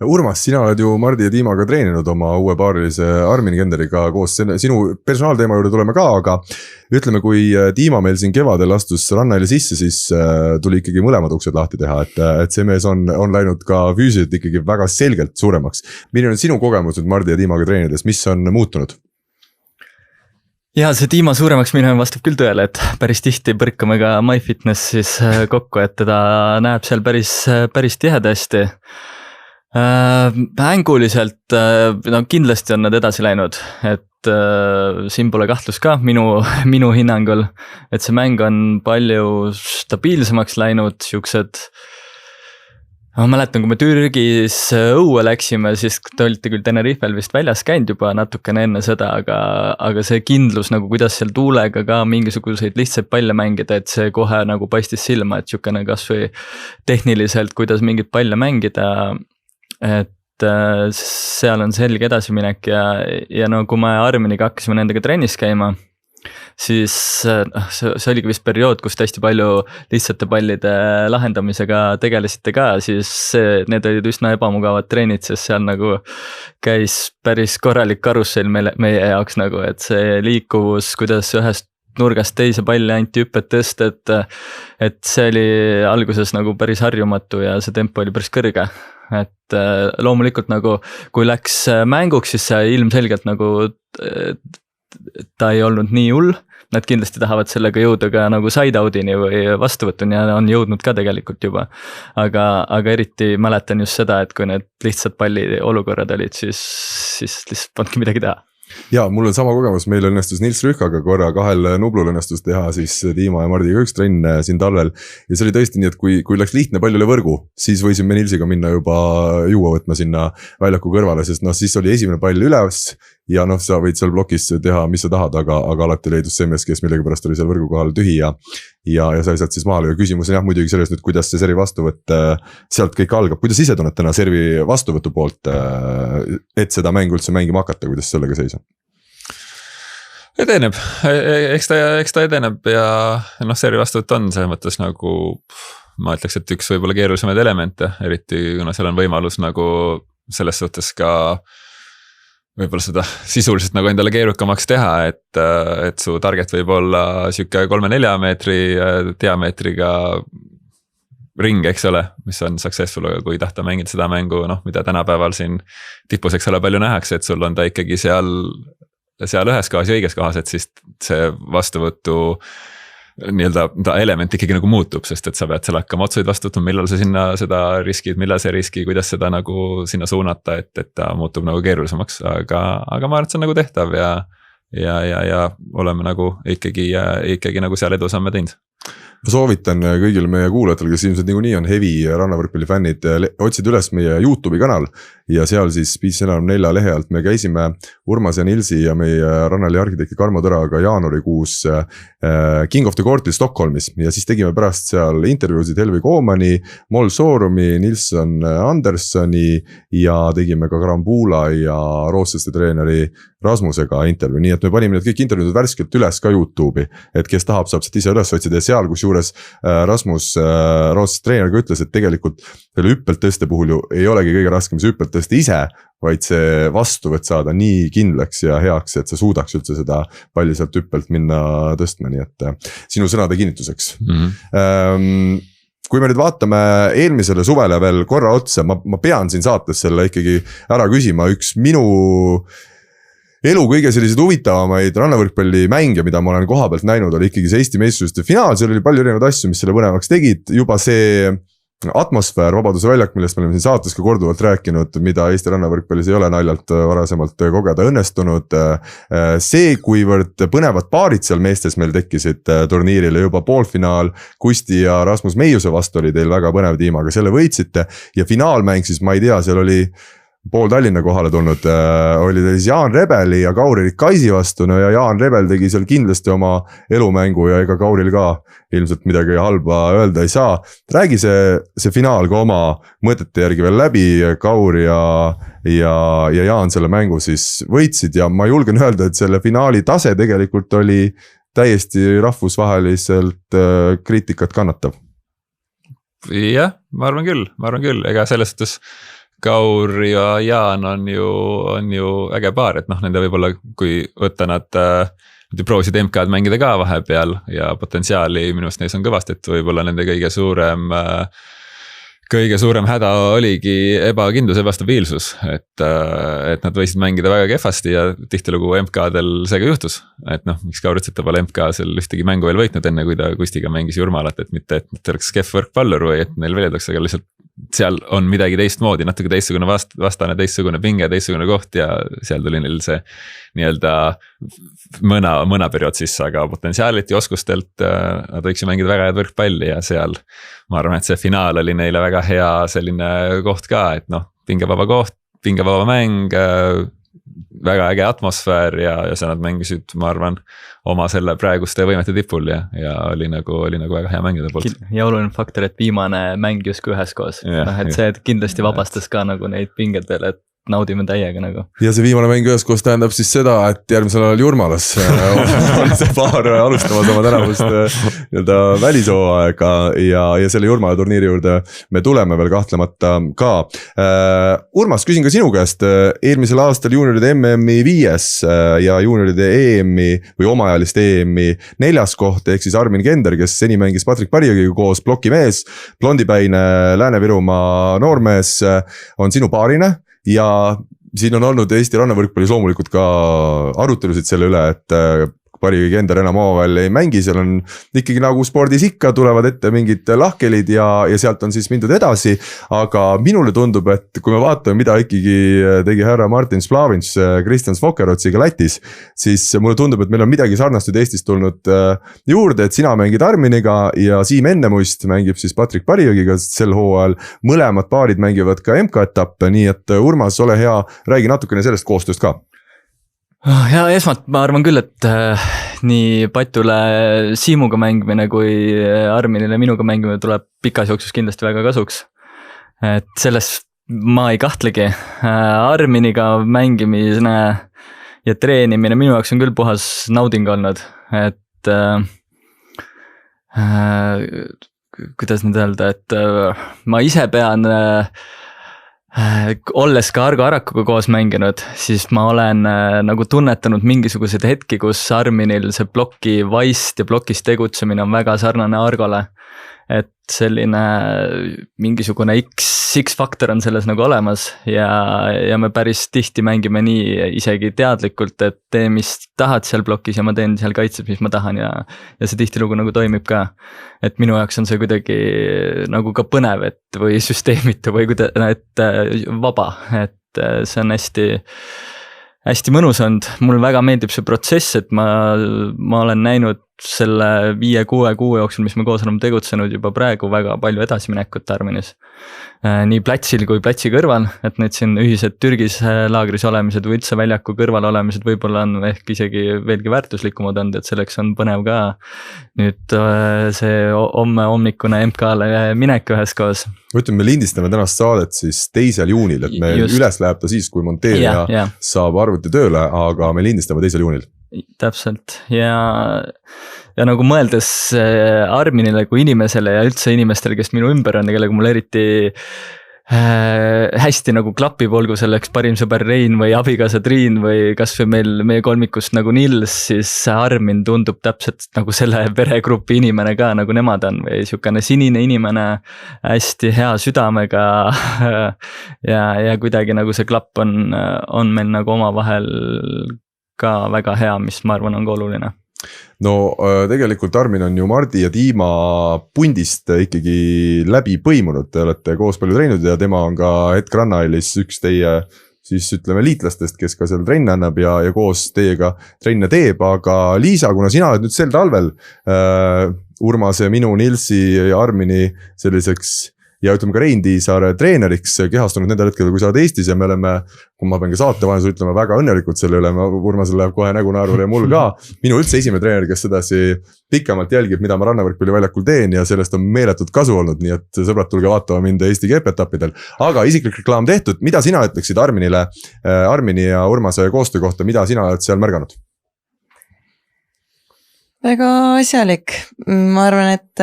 Urmas, sina oled ju Mardi ja Tiimaga treeninud oma uue paarilise Armin Kenderiga koos, sinu personaalteema juurde tuleme ka, aga ütleme, kui Tiima meil siin kevadel astus Rannaile sisse, siis tuli ikkagi mõlemad uksed lahti teha, et see mees on läinud ka füüsiliselt ikkagi väga selgelt suuremaks. Milline on sinu kogemus nüüd Mardi ja Tiimaga treenides, mis on muutunud? Ja see Tiima suuremaks minu vastab küll tõele, et päris tihti põrkame ka MyFitness siis kokku, et teda näeb seal päris tihedasti. Mänguliselt no kindlasti on nad edasi läinud, et siin pole kahtlus ka minu hinnangul, et see mäng on palju stabiilsemaks läinud, siuksed. Ma mäletan, kui me Türgis õue läksime, siis te olite küll Tenerifel vist väljas käinud juba natukene enne seda, aga see kindlus nagu kuidas seal tuulega ka mingisuguseid lihtsaid palle mängida, et see kohe nagu paistis silma, et siukene kas või tehniliselt, kuidas mingit palle mängida, et seal on selge edasiminek ja no kui me Arminiga hakkasime nendega trennis käima, siis see oligi vist periood, kus hästi palju lihtsate pallide lahendamisega tegelesite ka, siis need olid üsna ebamugavad treenid, sest seal nagu käis päris korralik karussell meie jaoks nagu, et see liikuvus, kuidas ühest nurgast teise palli anti hüppet tõsta, et see oli alguses nagu päris harjumatu ja see tempo oli päris kõrge. Et loomulikult nagu, kui läks mänguks, siis see ilmselgelt nagu ta ei olnud nii hull. Nad kindlasti tahavad sellega jõuda ka nagu side-out'ini või vastuvõtuni ja on jõudnud ka tegelikult juba. Aga eriti mäletan just seda, et kui need lihtsad palli olukorrad olid, siis lihtsalt polnudki midagi teha. Ja mul on sama kogemus, meil õnnestus Nils Rühkaga korra kahel Nublul õnnestus teha siis Tiima ja Mardiga üks trenn siin talvel ja see oli tõesti nii, et kui läks lihtne pall üle võrgu, siis võisime Nilsiga minna juba juua võtma sinna väljaku kõrvale, sest siis oli esimene pall üles ja sa võid seal blokis teha, mis sa tahad, aga alati leidus see mees, kes millegipärast oli seal võrgu kohal tühi ja sai sealt siis maale ja küsimus on jah muidugi selles nüüd, kuidas see servi vastuvõtt sealt kõik algab, kuidas ise tunned täna servi vastuvõtu poolt, et seda mängu üldse mängima hakata, kuidas sellega seis on? Edeneb, eks ta edeneb ja servi vastuvõtt on selles mõttes nagu ma ütleks, et üks võib-olla keerulisemaid elemente, eriti kuna seal on võimalus nagu selles suhtes ka võib-olla seda sisuliselt nagu endale keerukamaks teha, et su target võib olla siuke 3-4 meetri diameetriga ring, eks ole, mis on successful, aga kui tahta mängida seda mängu, mida tänapäeval siin tipus, eks ole, palju nähakse, et sul on ta ikkagi seal ühes kohas ja õiges kohas, et siis see vastuvõtu nii-öelda ta element ikkagi nagu muutub, sest et sa pead seal hakkama otsuseid vastutama, millal sa sinna seda riskid, millal see riski, kuidas seda nagu sinna suunata, et ta muutub nagu keerulisemaks, aga ma arvan, et see on nagu tehtav ja oleme nagu ikkagi nagu seal edusamme teinud. Ma soovitan kõigil meie kuulajatel, kes ilmselt niikuinii on heavy rannavõrkpalli fännid, otsid üles meie YouTube'i kanal ja seal siis Peace enam 4 lehe alt me käisime Urmas ja Nilsi ja meie rannali arhitekti Karmo Tõraga jaanuarikuus King of the Courtil Stockholmis ja siis tegime pärast seal intervjuusid Helvi Koomani, Moll Soorumi, Nilsson Andersoni ja tegime ka Karambula ja Rootslaste treeneri Rasmusega intervjuu, nii et me panime need kõik intervjuud värskelt üles ka YouTube'i, et kes tahab, saab seda ise üles otsida ja seal, kus juures Rasmus Rootslaste treeneriga ütles, et tegelikult selle hüppeltõste puhul ju ei olegi kõige raskem see hüppeltõste ise, vaid see vastuvõtt saada nii kindlaks ja heaks, et sa suudaks üldse seda palli sealt hüppelt minna tõstma, nii et sinu sõnade kinnituseks. Kui me nüüd vaatame eelmisele suvele veel korra otsa, ma pean siin saates selle ikkagi ära küsima, üks minu elu kõige sellised huvitavamaid rannavõrkpalli mänge, mida ma olen koha pealt näinud, oli ikkagi see Eesti meistrivõistluste finaal, seal oli palju erinevaid asju, mis selle põnevaks tegid, juba see atmosfäär, Vabaduse väljak, millest me oleme siin saates ka korduvalt rääkinud, mida Eesti rannavõrkpallis ei ole naljalt varasemalt kogeda õnnestunud. See, kuivõrd põnevad paarid seal meestes meil tekkisid turniirile, juba poolfinaal Kusti ja Rasmus Meiuse vastu oli teil väga põnev tiim, aga selle võitsite ja finaalmäng siis ma ei tea, seal oli pool Tallinna kohale tulnud, oli ta siis Jaan Rebeli ja Kauri Kaisi vastu, no ja Jaan Rebel tegi seal kindlasti oma elumängu ja ega Kauril ka ilmselt midagi halba öelda ei saa. Räägi see finaal ka oma mõtete järgi veel läbi, Kaur ja Jaan selle mängu siis võitsid ja ma julgen öelda, et selle finaali tase tegelikult oli täiesti rahvusvaheliselt kriitikat kannatav. Jah, ma arvan küll, ega selles suhtes Kaur ja Jaan on ju äge paar, et nende võib-olla, kui võtta nad proovisid MK-d mängida ka vahepeal ja potentsiaali minu arust neis on kõvasti, et võib-olla nende kõige suurem häda oligi ebakindlus, ebastabiilsus, et nad võisid mängida väga kehvasti ja tihtilugu MK-del see ka juhtus. Et miks Kaur ütles, et ta pole MK-sel ühtegi mängu veel võitnud enne, kui ta Kustiga mängis Jurmalat, et mitte, et ta oleks kehv võrkpallur või et neil veeldaks, aga lihtsalt seal on midagi teistmoodi, natuke teistsugune vastane, teistsugune pinge, teistsugune koht ja seal tuli neil see nii-öelda mõna periood sisse, aga potentsiaaliti oskustelt nad võiks ju mängida väga head võrkpalli ja seal ma arvan, et see finaal oli neile väga hea selline koht ka, et pingevaba koht, pingevaba mäng, väga äge atmosfäär ja see nad mängisid, ma arvan, oma selle praeguste võimete tipul ja oli nagu väga hea mängida poolt. Ja oluline faktor, et viimane mäng justkui üheskoos, et see kindlasti vabastas ka nagu neid pinged veel, et naudime täiega nagu. Ja see viimane mäng üheskoos tähendab siis seda, et järgmisel ajal Jurmalas on see paar alustamas oma tänavust nii-öelda välishooaega ja selle Jurmala turniiri juurde me tuleme veel kahtlemata ka. Urmas, küsin ka sinu käest, eelmisel aastal juunioride MM-i 5 ja juunioride EM-i või omaajalist EM-i 4. koht, ehk siis Armin Kender, kes seni mängis Patrick Pariagiga koos, plokimees, blondipäine Lääne-Virumaa noormees, on sinu paarine. Ja siin on olnud Eesti rannavõrkpallis loomulikult ka arutelusid selle üle, et Pariga Kender enam omavahel ei mängi, seal on ikkagi nagu spordis ikka, tulevad ette mingid lahkelid ja sealt on siis mindud edasi, aga minule tundub, et kui me vaatame, mida ikkagi tegi härra Martin Splavins Kristjan Svokerotsiga Lätis, siis mulle tundub, et meil on midagi sarnast nüüd Eestis tulnud juurde, et sina mängid Arminiga ja Siim Ennemuist mängib siis Patrick Pariagiga sel hooajal, mõlemad paarid mängivad ka MK-etappe, nii et Urmas, ole hea, räägi natukene sellest koostööst ka. Ja esmalt ma arvan küll, et nii Patule Siimuga mängimine kui Arminile minuga mängimine tuleb pikas jooksus kindlasti väga kasuks. Et sellest ma ei kahtlegi. Arminiga mängimine ja treenimine minu jaoks on küll puhas nauding olnud. Et kuidas nüüd öelda, et ma ise pean olles ka Argo Arakuga koos mänginud, siis ma olen nagu tunnetanud mingisugused hetki, kus Arminil see ploki vaist ja plokis tegutsemine on väga sarnane Argole. Et selline mingisugune X-faktor on selles nagu olemas ja me päris tihti mängime nii isegi teadlikult, et tee mis tahad seal plokis ja ma teen seal kaitses, mis ma tahan ja see tihtilugu nagu toimib ka. Et minu jaoks on see kuidagi nagu ka põnev, et või süsteemitu või et vaba, et see on hästi mõnus olnud, mul väga meeldib see protsess, et ma olen näinud selle 5-6 kuu jooksul, mis me koos oleme tegutsenud juba praegu väga palju edasiminekut Arminis. Nii platsil kui platsi kõrval, et need siin ühised Türgis laagris olemised või üldse väljaku kõrval olemised võib-olla on ehk isegi veelgi väärtuslikumad olnud, et selleks on põnev ka nüüd see hommikune MK-le minek üheskoos. Ma ütlen, me lindistame tänast saadet siis 2. juunil, et me üles läheb ta siis, kui monteerija saab arvuti tööle, aga me lindistame 2. juunil. Täpselt ja nagu mõeldes Arminile kui inimesele ja üldse inimestele, kes minu ümber on ja kellega mul eriti hästi nagu klapib, olgu selleks parim sõber Rein või abikaasa Triin või kas või meie kolmikust nagu Nils, siis Armin tundub täpselt nagu selle peregrupi inimene ka, nagu nemad on või siukene sinine inimene, hästi hea südamega ja kuidagi nagu see klapp on meil nagu omavahel ka väga hea, mis ma arvan on ka oluline. No tegelikult Armin on ju Mardi ja Tiima pundist ikkagi läbi põimunud, te olete koos palju treeninud ja tema on ka hetk Rannahallis üks teie siis ütleme liitlastest, kes ka seal trenni annab ja koos teiega trenne teeb, aga Liisa, kuna sina oled nüüd sel talvel Urmase, minu, Nilsi ja Armini selliseks ja ütleme ka Rein Tiisaar treeneriks kehastunud nendel hetkel, kui sa oled Eestis ja me oleme, kui ma pean ka saatevahendusel ütlema, väga õnnelikud selle üle, Urmasel läheb kohe nägu naerule ja mul ka. Minu üldse esimene treener, kes sedasi pikemalt jälgib, mida ma rannavõrkpalli väljakul teen ja sellest on meeletut kasu olnud, nii et sõbrad, tulge vaatama mind Eesti GP-etappidel. Aga isiklik reklaam tehtud, mida sina ütleksid Armini ja Urmase koostöö kohta, mida sina oled seal märganud? Väga asjalik, ma arvan, et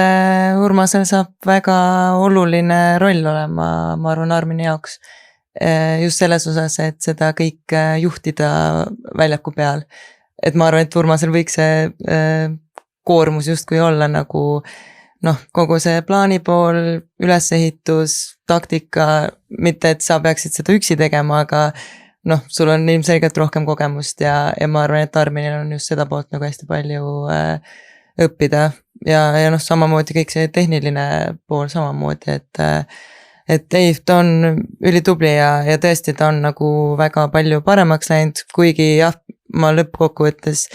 Urmasel saab väga oluline roll olema, ma arvan, Armini jaoks. Just selles osas, et seda kõik juhtida väljaku peal. Et ma arvan, et Urmasel võiks see koormus justkui olla nagu kogu see plaani pool, ülesehitus, taktika, mitte et sa peaksid seda üksi tegema, aga sul on ilmselgelt rohkem kogemust ja ma arvan, et Arminil on just seda poolt nagu hästi palju õppida ja samamoodi kõik see tehniline pool samamoodi, et ei, ta on ülitubli ja tõesti ta on nagu väga palju paremaks läinud, kuigi jah, ma lõppkokkuvõttes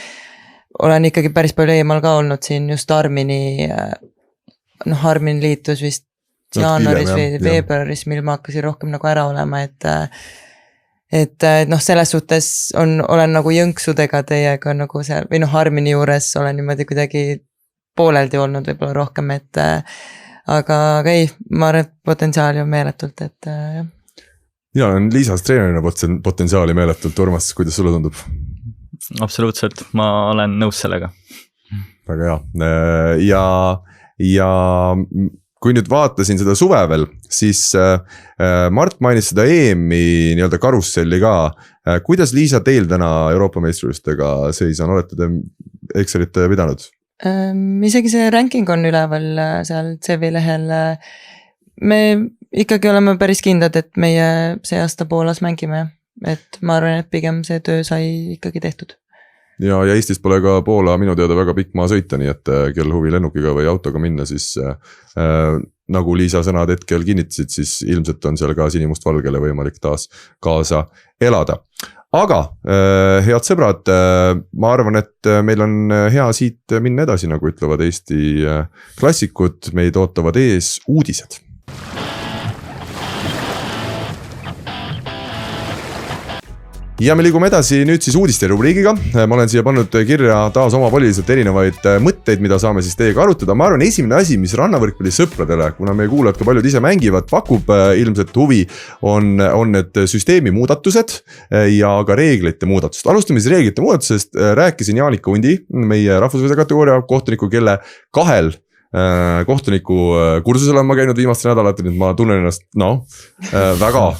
olen ikkagi päris palju eemal ka olnud siin just Armini, Armin liitus vist jaanuaris või veebruaris, mil ma hakkasin rohkem nagu ära olema, et selles suhtes olen nagu jõnksudega teiega nagu seal, või Armini juures olen niimoodi kuidagi pooleldi olnud võib-olla rohkem, aga ei, ma arvan, et potentsiaali on meeletult, et jah. Mina olen Liisas treenerina potentsiaali meeletult, Urmas, kuidas sulle tundub? Absoluutselt, ma olen nõus sellega. Väga hea ja kui nüüd vaatasin seda suve veel, siis Mart mainis seda EM-i nii-öelda karusselli ka. Kuidas Liisa teil täna Euroopa meistrivõistlustega seis on, olete te Excelit pidanud? Isegi see ranking on üleval seal CV lehel. Me ikkagi oleme päris kindlad, et meie see aasta Poolas mängime. Et ma arvan, et pigem see töö sai ikkagi tehtud. Ja Eestis pole ka Poola minu teada väga pikk maa sõita, nii et kel huvi lennukiga või autoga minna, siis nagu Liisa sõnad hetkel kinnitasid, siis ilmselt on seal ka sinimustvalgele võimalik taas kaasa elada. Aga head sõbrad, ma arvan, et meil on hea siit minna edasi, nagu ütlevad Eesti klassikud, meid ootavad ees uudised. Ja me liigume edasi nüüd siis uudiste rubriigiga. Ma olen siia pannud kirja taas omavoliliselt erinevaid mõtteid, mida saame siis teiega arutada. Ma arvan, esimene asi, mis rannavõrkpalli sõpradele, kuna meie kuulajad ka paljud ise mängivad, pakub ilmselt huvi, on need süsteemi muudatused ja ka reeglite muudatust. Alustame siis reeglite muudatusest. Rääkisin Jaanika Undi, meie rahvusvahelise kategooria kohtuniku, kelle kahel kohtuniku kursusel on ma käinud viimastel nädalatel, nüüd ma tunnen ennast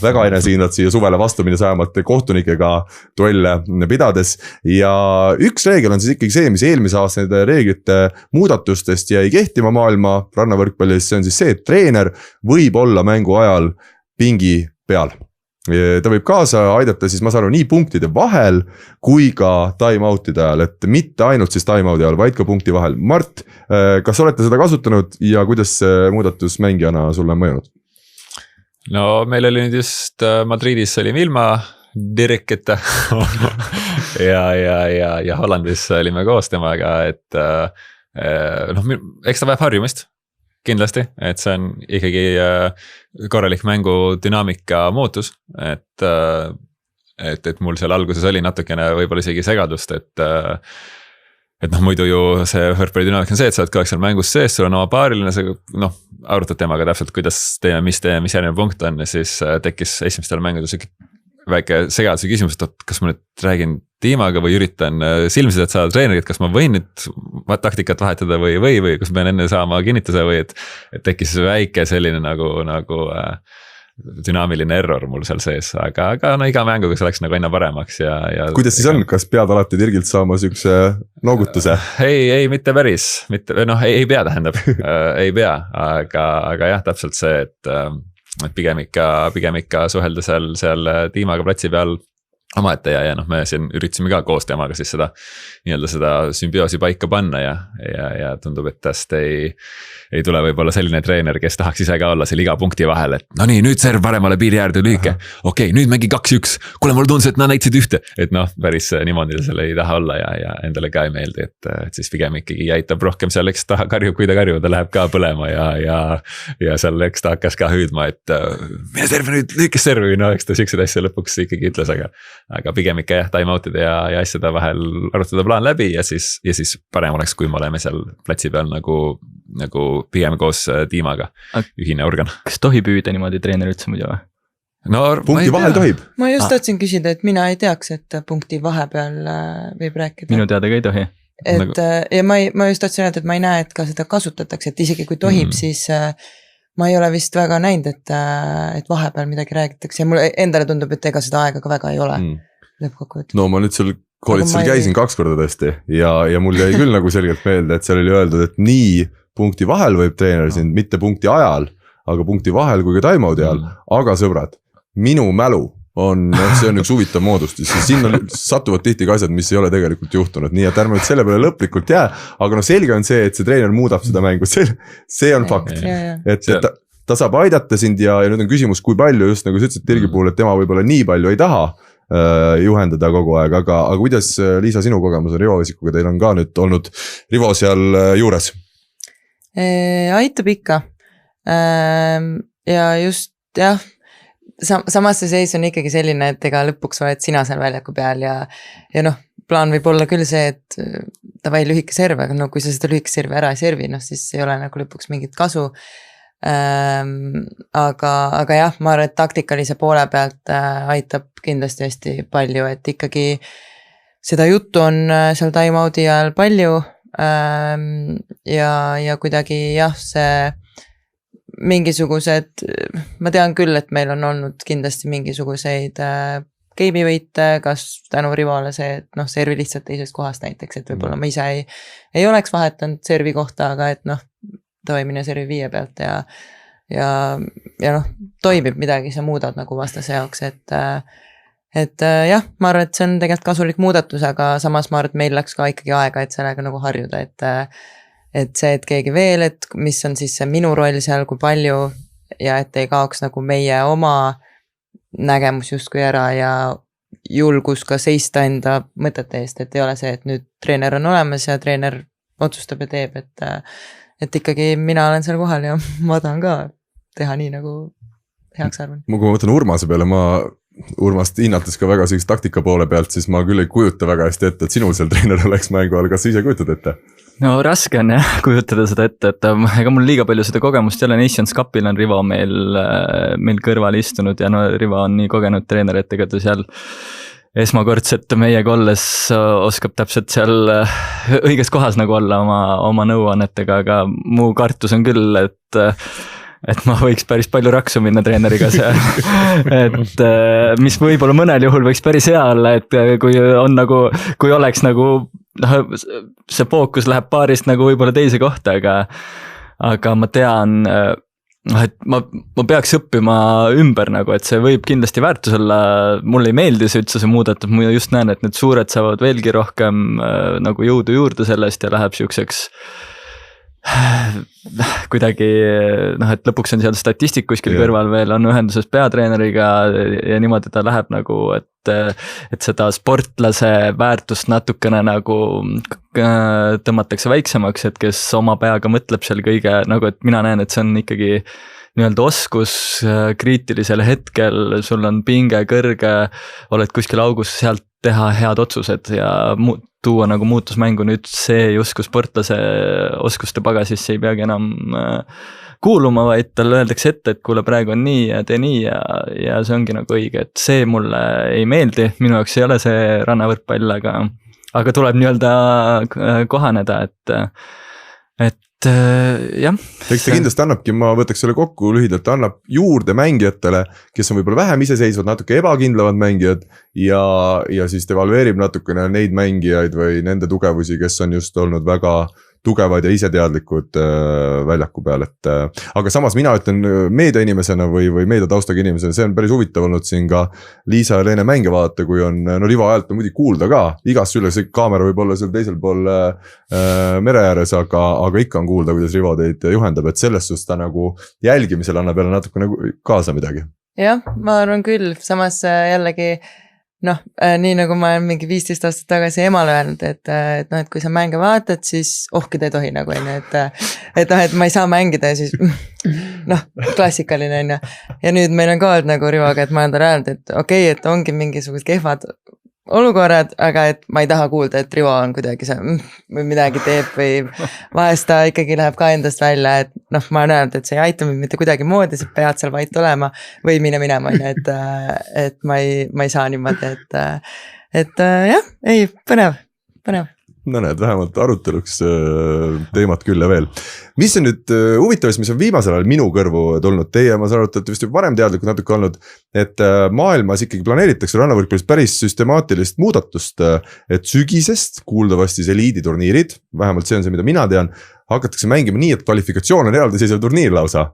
väga enesekindlalt siia suvele vastu minnes vähemalt kohtunikega duelle pidades ja üks reegel on siis ikkagi see, mis eelmise aasta nende reeglite muudatustest jäi kehtima maailma rannavõrkpallis, see on siis see, et treener võib olla mängu ajal pingi peal. Ta võib kaasa aidata siis, ma saan aru, nii punktide vahel kui ka time-outide ajal, et mitte ainult siis time-out'i ajal, vaid ka punkti vahel. Mart, kas olete seda kasutanud ja kuidas see muudatus mängijana sulle on mõjunud? No meil oli nüüd just Madridis olime ilma Dirikita ja Hollandis olime koos temaga, et eks ta vajab harjumist. Kindlasti, et see on ikkagi korralik mängu dünaamika muutus, et mul seal alguses oli natukene võib-olla isegi segadust, et muidu ju see võrkpalli dünaamika on see, et sa oled kõik seal mängus sees, sul on oma paariline, sa arutad temaga täpselt, kuidas teeme, mis järgmine punkt on ja siis tekkis esimestel mängudes väike segaduse küsimus, et kas ma nüüd räägin tiimaga või üritan silmsida, et saada treenerit, kas ma võin nüüd taktikat vahetada või kas ma pean enne saama kinnituse või et tekkis väike selline nagu dünaamiline error mul seal sees, aga iga mänguga see läks nagu aina paremaks ja kuidas siis on, kas pead alati Dirgilt saama sükse noogutuse? Ei, mitte päris, ei pea tähendab, ei pea, aga jah, täpselt see, et pigem ikka suhelda seal tiimaga platsi peal omaette ja noh, me siin üritasime ka koos temaga siis seda nii-öelda seda sümbioosi paika panna ja tundub, et tast ei tule võib-olla selline treener, kes tahaks ise ka olla seal iga punkti vahel, et no nii, nüüd serv paremale piiri äärde lüüke. Okei, nüüd mängi 2-1, kuule mulle tundus, et nad näitasid ühte, et noh, päris niimoodi seal ei taha olla ja endale ka ei meeldi, et siis pigem ikkagi aitab rohkem seal, eks ta karjub, kui ta karjub, ta läheb ka põlema ja seal eks ta hakkas ka hüüdma, et mine servi nüüd, lüükes servi, no eks ta siukseid asja lõpuks ikkagi ütles, aga pigem ikka jah, time out'ide ja asjade vahel arutada plaan läbi ja siis parem oleks, kui me oleme seal platsi peal nagu pigem koos tiimaga ühine organ. Kas tohib hüüda niimoodi treener üldse muidu või? No, punkti vahel tohib. Ma just tahtsin küsida, et mina ei teaks, et punkti vahepeal võib rääkida. Minu teada ka ei tohi. Et ja ma just tahtsin öelda, et ma ei näe, et ka seda kasutatakse, et isegi kui tohib, siis ma ei ole vist väga näinud, et vahepeal midagi räägitakse ja mulle endale tundub, et ega seda aega ka väga ei ole. No ma nüüd seal koolitusel käisin 2 korda tõesti ja mul jäi küll nagu selgelt meelde, et seal oli öeldud, et nii punkti vahel võib treener sind, mitte punkti ajal, aga punkti vahel kui ka time out'i ajal, aga sõbrad, minu mälu on, see on üks huvitav moodustis, sinna satuvad tihti ka asjad, mis ei ole tegelikult juhtunud, nii et ärme nüüd selle peale lõplikult jää, aga no selge on see, et see treener muudab seda mängu, see on fakt, et ta saab aidata sind ja nüüd on küsimus, kui palju just nagu sa ütlesid Dirgi puhul, et tema võib-olla nii palju ei taha juhendada kogu aeg, aga kuidas Liisa sinu kogemus on Rivo-Vesikuga, teil on ka nüüd olnud Rivo seal juures? Aitab ikka ja just jah, samas see seis on ikkagi selline, et ega lõpuks oled sina seal väljaku peal ja noh, plaan võib olla küll see, et davai lühike serv, aga no kui sa seda lühike servi ära ei servi, noh siis ei ole nagu lõpuks mingit kasu. Aga jah, ma arvan, et taktikalise poole pealt aitab kindlasti hästi palju, et ikkagi seda juttu on seal time out'i ajal palju ja kuidagi jah, see mingisugused, ma tean küll, et meil on olnud kindlasti mingisuguseid game'ivõite, kas tänu Rivole see, et noh, servi lihtsalt teisest kohast näiteks, et võib-olla ma ise ei oleks vahetanud servi kohta, aga et noh, davai mine servi 5 pealt ja noh, toimib midagi, sa muudad nagu vastase jaoks, et jah, ma arvan, et see on tegelikult kasulik muudatus, aga samas ma arvan, et meil läks ka ikkagi aega, et sellega nagu harjuda, et see, et keegi veel, et mis on siis see minu roll seal, kui palju ja et ei kaoks nagu meie oma nägemus justkui ära ja julgus ka seista enda mõtete eest, et ei ole see, et nüüd treener on olemas ja treener otsustab ja teeb, et ikkagi mina olen seal kohal ja ma tahan ka teha nii nagu heaks arvan. Kui ma mõtlen Urmase peale, Urmast hinnates ka väga sellist taktika poole pealt, siis ma küll ei kujuta väga hästi ette, et sinul seal treener oleks mängu all, kas sa ise kujutad ette? No raske on jah kujutada seda ette, et ega mul liiga palju seda kogemust ei ole, Nations Cupil on Rivo meil kõrval istunud ja no Rivo on nii kogenud treener, et ega ta seal esmakordselt meiega olles oskab täpselt seal õiges kohas nagu olla oma nõuannetega, aga mu kartus on küll, et ma võiks päris palju raksu minna treeneriga seal, et mis võib-olla mõnel juhul võiks päris hea olla, et kui oleks nagu, noh, see fookus läheb paarist nagu võib-olla teise kohta, aga ma tean, et ma peaks õppima ümber nagu, et see võib kindlasti väärtus olla, mulle ei meeldi see üldse see muudatus, ma just näen, et need suured saavad veelgi rohkem nagu jõudu juurde sellest ja läheb siukseks kuidagi, noh, et lõpuks on seal statistik kuskil kõrval veel, on ühenduses peatreeneriga ja niimoodi ta läheb nagu, et seda sportlase väärtust natukene nagu tõmmatakse väiksemaks, et kes oma peaga mõtleb seal kõige, nagu et mina näen, et see on ikkagi nii-öelda oskus kriitilisel hetkel, sul on pinge kõrge, oled kuskil augus, sealt teha head otsused ja tuua nagu muutusmängu, nüüd see justkui sportlase oskuste pagasisse ei peagi enam kuuluma, vaid talle öeldakse ette, et kuule praegu on nii ja tee nii ja see ongi nagu õige, et see mulle ei meeldi, minu jaoks ei ole see rannavõrkpall, aga tuleb nii-öelda kohaneda, et jah. Eks ta kindlasti annabki, ma võtaks selle kokku lühidalt, annab juurde mängijatele, kes on võib-olla vähem iseseisvad, natuke ebakindlavad mängijad ja siis devalveerib natukene neid mängijaid või nende tugevusi, kes on just olnud väga tugevad ja iseteadlikud väljaku peal, et aga samas mina ütlen meediainimesena või meediataustaga inimesena, see on päris huvitav olnud siin ka Liisa ja Leene mänge vaadata, kui on, no Rivo häält on muidugi kuulda ka, igast üle see kaamera võib olla seal teisel pool mere ääres, aga ikka on kuulda, kuidas Rivo teid juhendab, et selles suhtes ta nagu jälgimisel annab jälle natuke nagu kaasa midagi. Jah, ma arvan küll, samas jällegi noh, nii nagu ma olen mingi 15 aastat tagasi emale öelnud, et noh, et kui sa mänge vaatad, siis ohkida ei tohi nagu on ju, et noh, et ma ei saa mängida ja siis noh, klassikaline on ju. Ja nüüd meil on ka olnud nagu Rivoga, et ma olen talle öelnud, et okei, et ongi mingisugused kehvad olukorrad, aga et ma ei taha kuulda, et Rivo on kuidagi see või midagi teeb või vahest ta ikkagi läheb ka endast välja, et noh, ma olen öelnud, et see ei aita mind mitte kuidagi moodi, sa pead seal vait olema või minema, et ma ei saa niimoodi, et jah, ei, põnev. No näed, vähemalt aruteluks teemat küll ja veel. Mis on nüüd huvitav, mis on viimasel ajal minu kõrvu tulnud, teie, ma saan aru, et vist varem teadlikud natuke olnud, et maailmas ikkagi planeeritakse rannavõrkpallis päris süstemaatilist muudatust, et sügisest kuuldavasti see eliiditurniirid, vähemalt see on see, mida mina tean, hakatakse mängima nii, et kvalifikatsioon on eraldiseisev turniir lausa.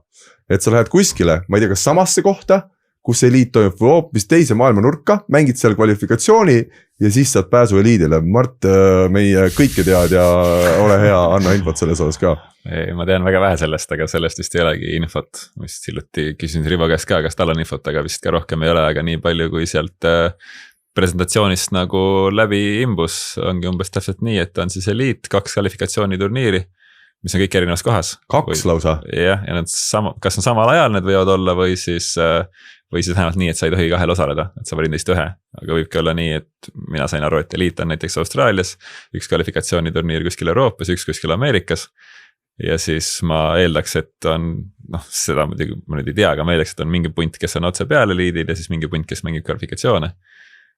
Et sa lähed kuskile, ma ei tea, kas samasse kohta, kus eliit toimub või hoopis teise maailma nurka, mängid seal kvalifikatsiooni ja siis saad pääsu eliidile. Mart, meie kõike tead ja ole hea, anna infot selles osas ka. Ei, ma tean väga vähe sellest, aga sellest vist ei olegi infot. Vist hiljuti küsin Rivo käest ka, kas tal on infot, aga vist ka rohkem ei ole, aga nii palju kui sealt presentatsioonist nagu läbi imbus ongi umbes täpselt nii, et on siis eliit, 2 kvalifikatsiooniturniiri, mis on kõik erinevas kohas. 2 lausa? Jah, ja nad kas on samal ajal need võivad olla või siis vähemalt nii, et sa ei tohi 2 osaleda, et sa valid neist 1, aga võibki olla nii, et mina sain aru, et eliit on näiteks Austraalias, 1 kvalifikatsiooniturniir kuskil Euroopas, 1 kuskil Ameerikas ja siis ma eeldaks, et on, noh, seda muidugi ma nüüd ei tea, aga ma eeldaks, et on mingi punt, kes on otse peal eliidil ja siis mingi punt, kes mängib kvalifikatsioone.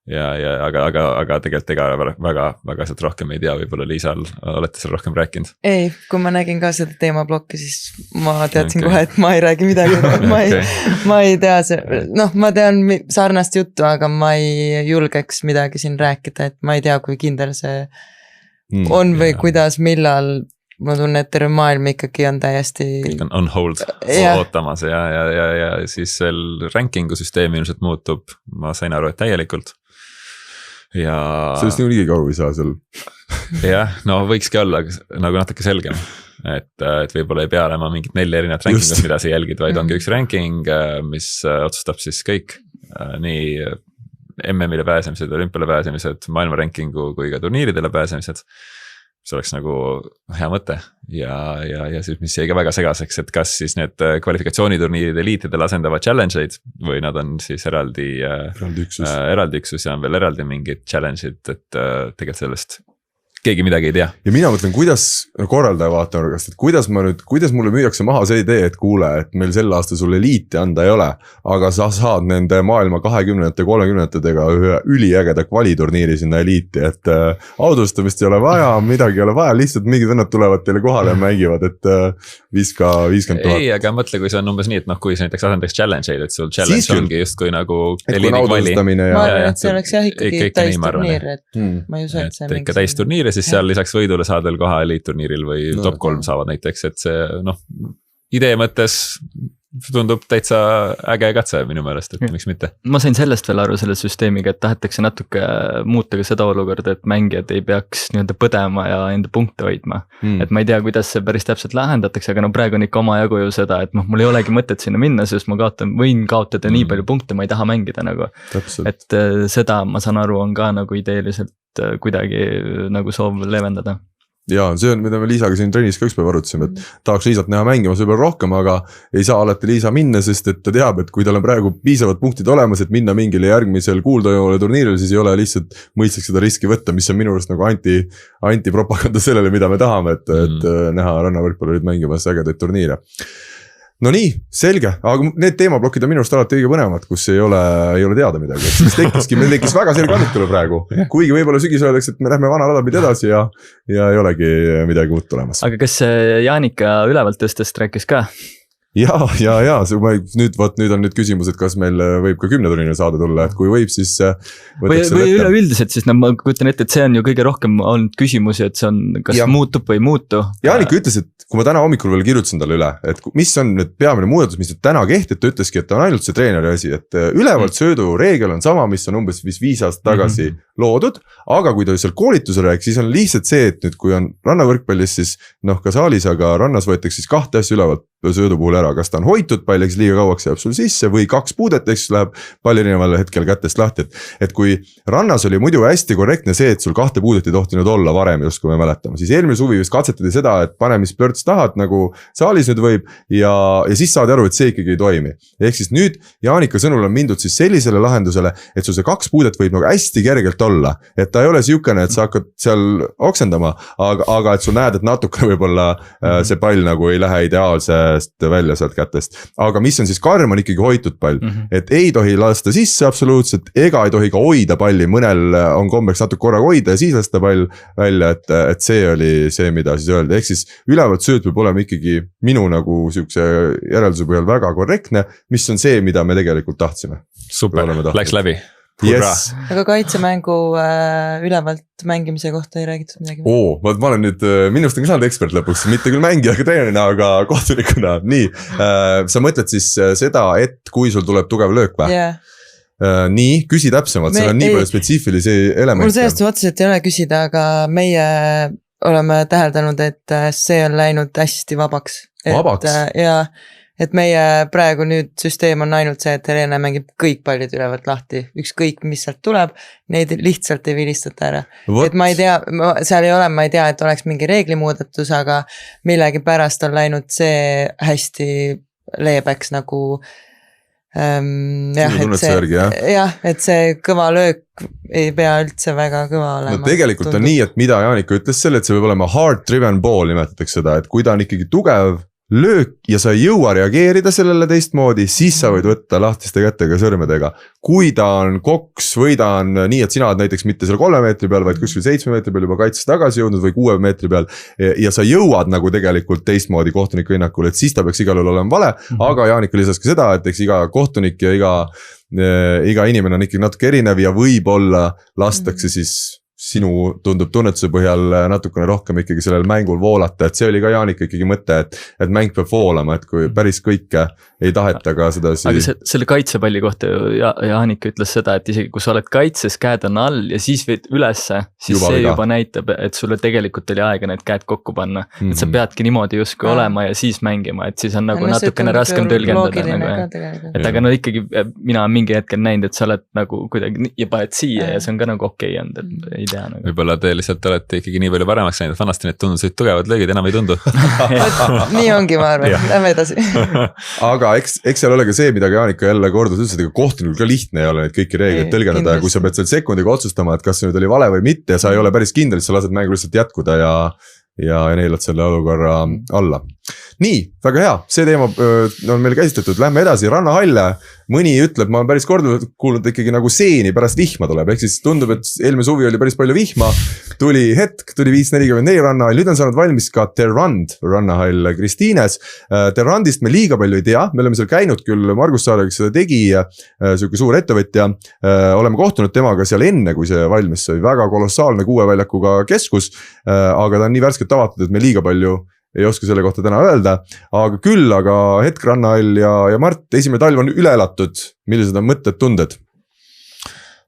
Aga tegelikult ega väga sealt rohkem ei tea, võib-olla Liisal olete seal rohkem rääkinud. Ei, kui ma nägin ka seda teemablokki, siis ma teadsin kohe, et ma ei räägi midagi, ma ei tea see, noh, ma tean sarnast juttu, aga ma ei julgeks midagi siin rääkida, et ma ei tea, kui kindel see on või kuidas, millal. Ma tunnen, et terve maailm ikkagi on täiesti kõik on hold, ootamas ja siis veel rankingu süsteem ilmselt muutub, ma sain aru, et täielikult ja sellest nii ligi kaua ei saa seal. Jah, no võikski olla nagu natuke selgem, et võib-olla ei pea olema mingit 4 erinevat rankingut, mida sa jälgid, vaid ongi üks ranking, mis otsustab siis kõik nii MM-ile pääsemised, olümpiale pääsemised, maailma rankingu kui ka turniiridele pääsemised. See oleks nagu hea mõte ja siis mis jäi ka väga segaseks, et kas siis need kvalifikatsiooniturniiride eliitidele asendavad challenge'id või nad on siis eraldi üksus ja on veel eraldi mingid challenge'id, et tegelikult sellest keegi midagi ei tea. Ja mina mõtlen, kuidas korraldaja vaatenurgast, et kuidas mulle müüakse maha see idee, et kuule, et meil sel aasta sulle eliiti anda ei ole, aga sa saad nende maailma 20-te, 30-tega ühe üliägeda kvaliturniiri sinna eliiti, et audustamist ei ole vaja, midagi ei ole vaja, lihtsalt mingid vennad tulevad teile kohale ja mängivad, et viska 50 000. Ei, aga mõtle, kui see on umbes nii, et noh, kui see näiteks asendaks challenge'id, et sul challenge ongi just kui nagu eliidi kvali. Ma arvan, et see oleks jah ikkagi täisturniir, et ma ei usu, et see ikka täisturniir ja siis seal lisaks võidule saad veel koha eliitturniiril või top 3 saavad näiteks, et see noh, idee mõttes tundub täitsa äge katse minu meelest, et miks mitte. Ma sain sellest veel aru selle süsteemiga, et tahetakse natuke muuta ka seda olukorda, et mängijad ei peaks nii-öelda põdema ja enda punkte hoidma. Et ma ei tea, kuidas see päris täpselt lahendatakse, aga no praegu on ikka oma jagu ju seda, et noh, mul ei olegi mõtet sinna minna, sest ma võin kaotada nii palju punkte, ma ei taha mängida nagu. Täpselt. Et seda ma saan aru, on ka nagu ideeliselt kuidagi nagu soov leevendada. Ja see on, mida me Liisaga siin trennis ka üks päev arutasime, et tahaks Liisat näha mängimas võib-olla rohkem, aga ei saa alati Liisa minna, sest et ta teab, et kui tal on praegu piisavad punktid olemas, et minna mingile järgmisel kuultojale turniiril, siis ei ole lihtsalt mõistlik seda riski võtta, mis on minu arust nagu antipropaganda sellele, mida me tahame, et näha rannavõrkpallurid mängimas ägedaid turniire. No nii, selge, aga need teemablokid on minu arust alati õige põnevad, kus ei ole teada midagi, et siis meil tekkis väga selge arutelu praegu, kuigi võib-olla sügis öeldaks, et me lähme vana radapidi edasi ja ei olegi midagi uut tulemas. Aga kas Jaanika ülevalt tõstest rääkis ka? ja nüüd on nüüd küsimus, et kas meil võib ka 10-tunnine saade tulla, et kui võib, siis või üleüldiselt siis ma kujutan ette, et see on ju kõige rohkem olnud küsimusi, et see on kas muutub või ei muutu. Jaanika ütles, et kui ma täna hommikul veel kirjutasin talle üle, et mis on nüüd peamine muudatus, mis nüüd täna kehtib, ta ütleski, et on ainult see treeneri asi, et ülevalt söödu reegel on sama, mis on umbes 5 aastat tagasi loodud, aga kui ta seal koolitusel rääk, siis on lihtsalt see, et nüüd kui on rannavõrkpallis, siis ka saalis, aga rannas võetakse siis 2 asja ülevalt söödu puhul ära, kas ta on hoitud pall, eks liiga kauaks jääb sul sisse või 2 puudet, eks läheb pall erineval hetkel kätest lahti, et kui rannas oli muidu hästi korrektne see, et sul 2 puudet ei tohtinud olla varem, just kui me mäletame, siis eelmine suvi vist katsetati seda, et pane mis pörts tahad, nagu saalis nüüd võib ja siis saadi aru, et see ikkagi ei toimi. Ehk siis nüüd Jaanika sõnul on mindud siis sellisele lahendusele, et sul see 2 puudet võib nagu hästi kergelt olla, et ta ei ole siukene, et sa hakkad seal oksendama, aga et sul näed, et natuke võib-olla see pall nagu ei lähe ideaalse välja sealt kätest, aga mis on siis karm, on ikkagi hoitud pall, et ei tohi lasta sisse absoluutselt, ega ei tohi ka hoida palli, mõnel on kombeks natuke korra hoida ja siis lasta pall välja, et see oli see, mida siis öelda, ehk siis ülevalt sööd peab olema ikkagi minu nagu siukse järelduse põhjal väga korrektne, mis on see, mida me tegelikult tahtsime. Super, läks läbi. Yes. Aga kaitsemängu ülevalt mängimise kohta ei räägitud midagi. Ma olen nüüd, minust on ka saanud ekspert lõpuks, mitte küll mängija, aga treenerina, aga kohtunikuna. Nii, sa mõtled siis seda, et kui sul tuleb tugev löök või? Yeah. Nii, küsi täpsemalt, seal on nii palju spetsiifilisi elemente. Mul sellest otseselt ei ole küsida, aga meie oleme täheldanud, et see on läinud hästi vabaks. Vabaks? Et meie praegu nüüd süsteem on ainult see, et Helena mängib kõik pallid ülevalt lahti, ükskõik mis sealt tuleb, neid lihtsalt ei vilistata ära. Et ma ei tea, seal ei ole, ma ei tea, et oleks mingi reeglimuudatus, aga millegi pärast on läinud see hästi leebeks nagu et see kõva löök ei pea üldse väga kõva olema. No tegelikult on nii, et mida Jaanika ütles selle, et see võib olema hard driven ball, nimetatakse seda, et kui ta on ikkagi tugev löök ja sa ei jõua reageerida sellele teistmoodi, siis sa võid võtta lahtiste kätega sõrmedega. Kui ta on koks või ta on nii, et sina oled näiteks mitte seal 3 meetri peal, vaid kuskil 7 meetri peal juba kaitses tagasi jõudnud või 6 meetri peal ja sa jõuad nagu tegelikult teistmoodi kohtuniku hinnakul, et siis ta peaks igal juhul olema vale, aga Jaanika lisas ka seda, et eks iga kohtunik ja iga inimene on ikkagi natuke erinev ja võib-olla lastakse siis sinu tundub tunnetuse põhjal natukene rohkem ikkagi sellel mängul voolata, et see oli ka Jaanika ikkagi mõte, et mäng peab voolama, et kui päris kõike ei taheta ka seda aga selle kaitsepalli kohta Jaanika ütles seda, et isegi kui sa oled kaitses, käed on all ja siis võid ülesse, siis juba see juba näitab, et sulle tegelikult oli aega need käed kokku panna, et sa peadki niimoodi justkui olema ja siis mängima, et siis on nagu natukene raskem tõlgendada nagu, et aga no ikkagi mina mingi hetkel näinud, et sa oled nagu kuidagi ja paned siia ja see on ka nagu okei olnud, et ei tea nagu. Võib-olla te lihtsalt olete ikkagi nii palju paremaks näinud, et vanasti need tundusid tugevad löögid, enam ei tundu. Nii ongi, ma arvan, lähme edasi. Aga eks seal ole ka see, mida Jaanika jälle kordus ütles, et kohtunikul ka lihtne ei ole neid kõiki reegleid tõlgendada ja kui sa pead seal sekundiga otsustama, et kas see nüüd oli vale või mitte ja sa ei ole päris kindel, et sa lased mängu lihtsalt jätkuda ja neilad selle olukorra alla. Nii, väga hea, see teema on meil käsitletud, lähme edasi, rannahalle, mõni ütleb, ma olen päris korduvalt kuulnud ikkagi nagu seeni pärast vihma tuleb, ehk siis tundub, et eelmine suvi oli päris palju vihma, tuli 5:44 rannahall, nüüd on saanud valmis ka Terrand rannahall Kristiines. Terrandist me liiga palju ei tea, me oleme seal käinud küll, Margus Saare, kes seda tegi, selline suur ettevõtja, oleme kohtunud temaga seal enne, kui see valmis, see oli väga kolossaalne 6 väljakuga keskus, aga ta on nii värskelt avatud, et me liiga palju ei oska selle kohta täna öelda, aga hetk rannahall ja Mart, esimene talv on üle elatud, millised on mõtted, tunded?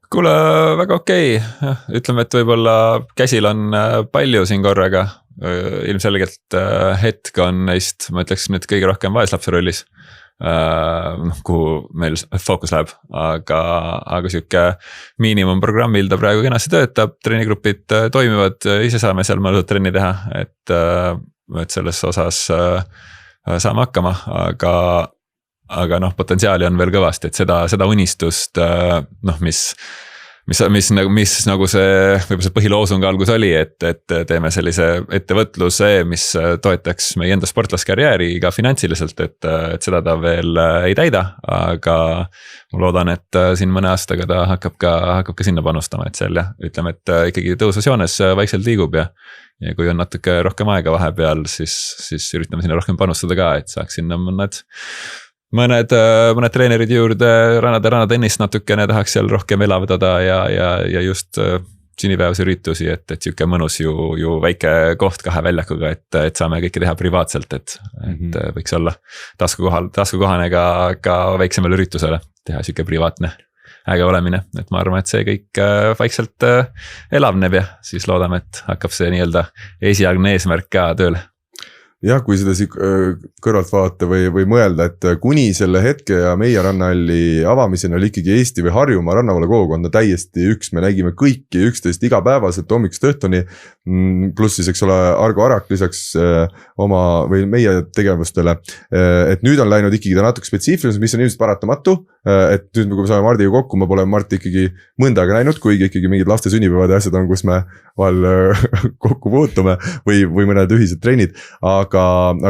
Kuule, väga okei. Ütleme, et võib-olla käsil on palju siin korraga, ilmselgelt hetk on neist, ma ütleks nüüd kõige rohkem vaeslapse rollis, kuhu meil fookus läheb, aga siuke miinimumprogrammil ta praegu kenasti töötab, treenigrupid toimivad, ise saame seal mõeldud trenni teha, et selles osas saame hakkama, aga potentsiaali on veel kõvasti, et seda unistust, mis mis nagu see, võib-olla see põhiloosung algus oli, et teeme sellise ettevõtluse, mis toetaks meie enda sportlaskarjääri ka finantsiliselt, et seda ta veel ei täida, aga ma loodan, et siin mõne aastaga ta hakkab ka sinna panustama, et seal jah, ütleme, et ikkagi tõusvas joones vaikselt liigub ja kui on natuke rohkem aega vahepeal, siis üritame sinna rohkem panustada ka, et saaks sinna mõned treenerid juurde, rannatennist natukene tahaks seal rohkem elavdada ja just sünnipäevasüritusi, et siuke mõnus ju väike koht 2 väljakuga, et saame kõike teha privaatselt, et võiks olla taskukohane ka väiksemale üritusele teha siuke privaatne äge olemine, et ma arvan, et see kõik vaikselt elavneb ja siis loodame, et hakkab see nii-öelda esialgne eesmärk ka tööle. Jah, kui seda kõrvalt vaadata või mõelda, et kuni selle hetke ja meie rannahalli avamiseni oli ikkagi Eesti või Harjumaa rannavalla kogukonna täiesti üks, me nägime kõiki üksteist igapäevaselt hommikust õhtuni, pluss siis, eks ole, Argo Arak lisaks oma või meie tegevustele, et nüüd on läinud ikkagi ta natuke spetsiifilisem, mis on ilmselt paratamatu, et nüüd kui me saame Mardiga kokku, ma pole Marti ikkagi mõnda aega näinud, kuigi ikkagi mingid laste sünnipäevad ja asjad on, kus me vahel kokku puutume või mõned ühised trennid, aga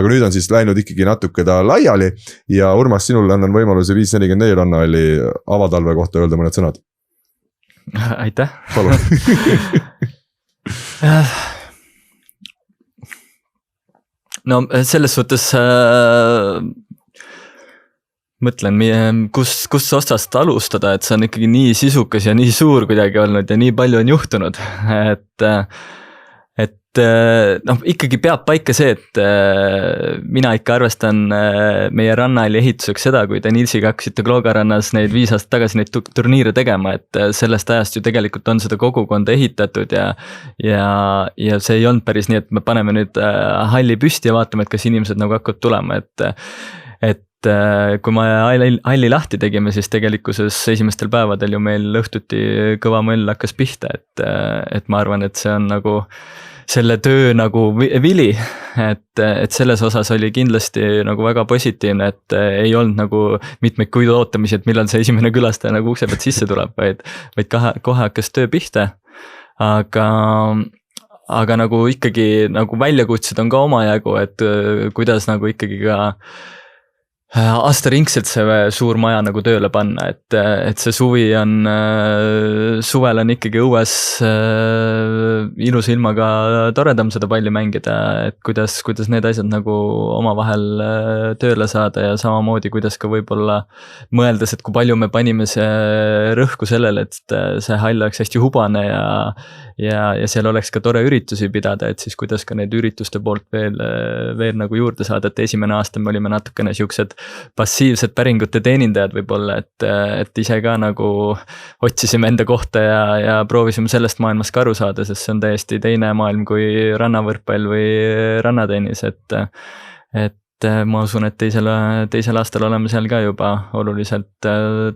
nüüd on siis läinud ikkagi natuke ta laiali ja Urmas, sinule annan võimaluse 544 rannahalli avatalve kohta öelda mõned sõnad. Aitäh. Palun. No selles suhtes mõtlen, kus otsast alustada, et see on ikkagi nii sisukas ja nii suur kuidagi olnud ja nii palju on juhtunud, et ikkagi peab paika see, et mina ikka arvestan meie rannahalli ehituseks seda, kui te Nilsiga hakkasite Kloogarannas neid 5 aastat tagasi neid turniire tegema, et sellest ajast ju tegelikult on seda kogukonda ehitatud ja see ei olnud päris nii, et me paneme nüüd halli püsti ja vaatame, et kas inimesed nagu hakkavad tulema, et kui me halli lahti tegime, siis tegelikkuses esimestel päevadel ju meil õhtuti kõva möll hakkas pihta, et ma arvan, et see on nagu selle töö nagu vili, et selles osas oli kindlasti nagu väga positiivne, et ei olnud nagu mitmeid kuid ootamisi, et millal see esimene külastaja nagu ukse pealt sisse tuleb, vaid kohe hakkas töö pihta, aga nagu ikkagi nagu väljakutsed on ka omajagu, et kuidas nagu ikkagi ka aastaringselt see suur maja nagu tööle panna, et see suvel on ikkagi õues ilus ilmaga toredam seda palli mängida, et kuidas need asjad nagu omavahel tööle saada ja samamoodi kuidas ka võib-olla mõeldes, et kui palju me panime see rõhku sellele, et see hall oleks hästi hubane ja seal oleks ka tore üritusi pidada, et siis kuidas ka need ürituste poolt veel nagu juurde saada, et esimene aasta me olime natukene siuksed passiivsed päringute teenindajad võib-olla, et ise ka nagu otsisime enda kohta ja proovisime sellest maailmast ka aru saada, sest see on täiesti teine maailm kui rannavõrkpall või rannatennis, et ma usun, et teisel aastal oleme seal ka juba oluliselt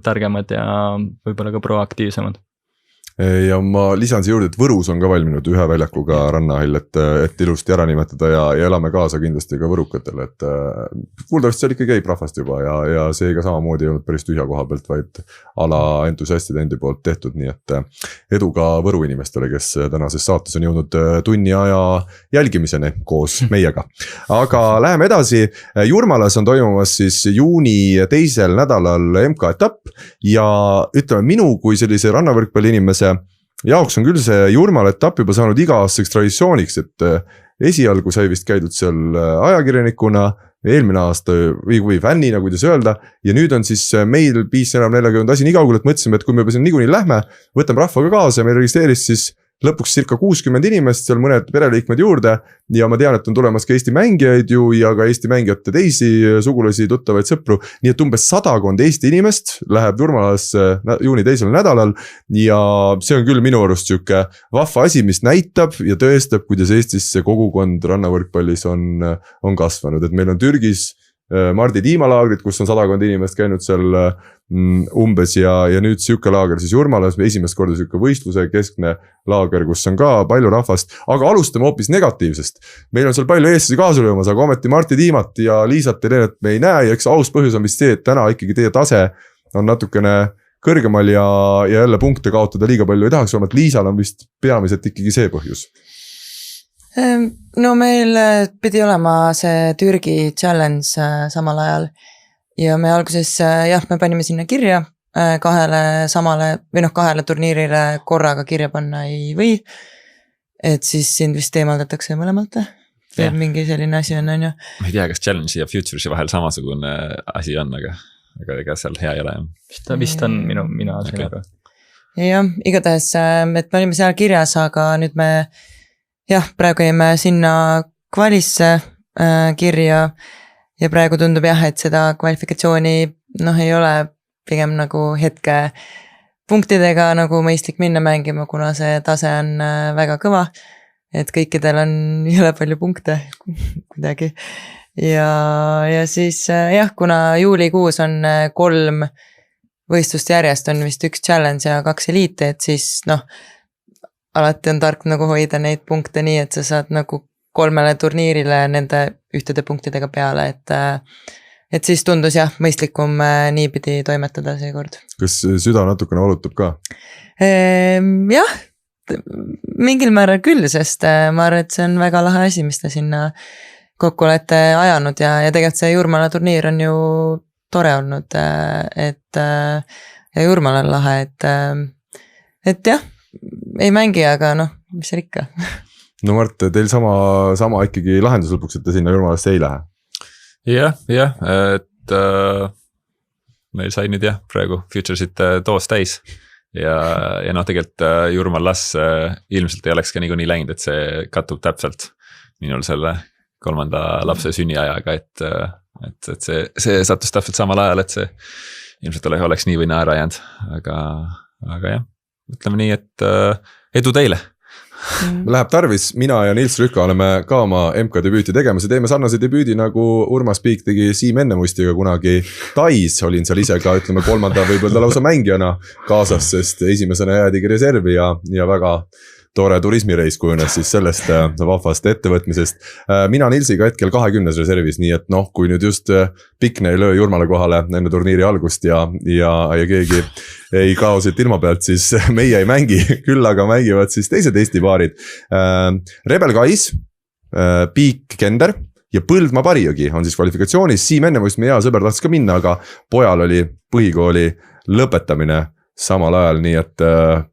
targemad ja võib-olla ka proaktiivsemad. Ja ma lisan siia juurde, et Võrus on ka valminud 1 väljakuga rannahall, et ilusti ära nimetada ja elame kaasa kindlasti ka võrukatele, et kuuldavasti seal ikka käib rahvast juba ja see ka samamoodi ei olnud päris tühja koha pealt, vaid ala entusiastide endi poolt tehtud, nii et edu ka Võru inimestele, kes tänases saates on jõudnud tunni aja jälgimiseni koos meiega. Aga läheme edasi, Jurmalas on toimumas siis juuni 2. nädalal MK etapp ja ütleme minu kui sellise rannavõrkpalli inimese jaoks on küll see Jurmala etapp juba saanud iga-aastaseks traditsiooniks, et esialgu sai vist käidud seal ajakirjanikuna, eelmine aasta või fännina, kuidas öelda, ja nüüd on siis meil 540 asi nii kaugel, et mõtlesime, et kui me juba siin niikuinii lähme, võtame rahvaga kaasa, meil registreeris siis lõpuks circa 60 inimest, seal mõned pereliikmed juurde ja ma tean, et on tulemas ka Eesti mängijaid ju ja ka Eesti mängijate teisi sugulasi, tuttavaid, sõpru, nii et umbes 100 Eesti inimest läheb Jurmalasse juuni 2. nädalal ja see on küll minu arust siuke vahva asi, mis näitab ja tõestab, kuidas Eestis see kogukond rannavõrkpallis on kasvanud, et meil on Türgis Mardi tiimalaagrid, kus on 100 inimest käinud seal umbes ja nüüd siuke laager siis Jurmalas, esimest korda siuke võistluse keskne laager, kus on ka palju rahvast, aga alustame hoopis negatiivsest. Meil on seal palju eestlasi kaasa löömas, aga ometi Marti Tiimat ja Liisat ja Leenet me ei näe ja eks aus põhjus on vist see, et täna ikkagi teie tase on natukene kõrgemal ja jälle punkte kaotada liiga palju ei tahaks, vähemalt Liisal on vist peamiselt ikkagi see põhjus. No meil pidi olema see Türgi challenge samal ajal ja me alguses me panime sinna kirja kahele turniirile korraga kirja panna ei või. Et siis sind vist eemaldatakse mõlemalt. Mingi selline asi on ju. Ma ei tea, kas Challenge'i ja Futures'i vahel samasugune asi on, aga ega seal hea ei ole. Vist on mina sellega. Jah, igatahes, et me olime seal kirjas, aga nüüd me praegu jäime sinna kvalisse kirja ja praegu tundub et seda kvalifikatsiooni ei ole pigem nagu hetke punktidega nagu mõistlik minna mängima, kuna see tase on väga kõva, et kõikidel on jõle palju punkte kuidagi. Ja siis kuna juulikuus on 3 võistlust järjest, on vist 1 challenge ja 2 eliite, et siis alati on tark nagu hoida neid punkte nii, et sa saad nagu 3 turniirile nende ühtede punktidega peale, et siis tundus mõistlikum niipidi toimetada seekord. Kas süda natukene valutab ka? Jah, mingil määral küll, sest ma arvan, et see on väga lahe asi, mis te sinna kokku olete ajanud ja tegelikult see Jurmala turniir on ju tore olnud, ja Jurmal on lahe, et ei mängi, aga mis seal ikka. No Mart, teil sama ikkagi lahendus lõpuks, et te sinna Jurmalasse ei lähe? Jah, et meil sai nüüd praegu Futuresit toos täis ja tegelikult Jurmalas ilmselt ei oleks ka niikuinii läinud, et see kattub täpselt minul selle 3. lapse sünniajaga, et see sattus täpselt samal ajal, et see ilmselt oleks nii või naa ära jäänud, aga ütleme nii, et edu teile! Läheb tarvis, mina ja Nils Rüka oleme ka oma MK debüüti tegemas ja teeme sarnase debüüdi nagu Urmas Piik tegi Siim Ennemustiga kunagi Tais, olin seal ise ka 3. võib-olla lausa mängijana kaasas, sest esimesena jäädigi reservi ja väga tore turismireis kujunes siis sellest vahvast ettevõtmisest. Mina Nilsiga hetkel 20 reservis, nii et kui nüüd just Pikne ei löö Jurmale kohale enne turniiri algust ja keegi ei kao siit ilma pealt, siis meie ei mängi, küll aga mängivad siis teised Eesti paarid. Rebel Kais, Piik Kender ja Põldmaa Parijõgi on siis kvalifikatsioonis. Siim Ennemust, meie hea sõber tahtis ka minna, aga pojal oli põhikooli lõpetamine samal ajal, nii et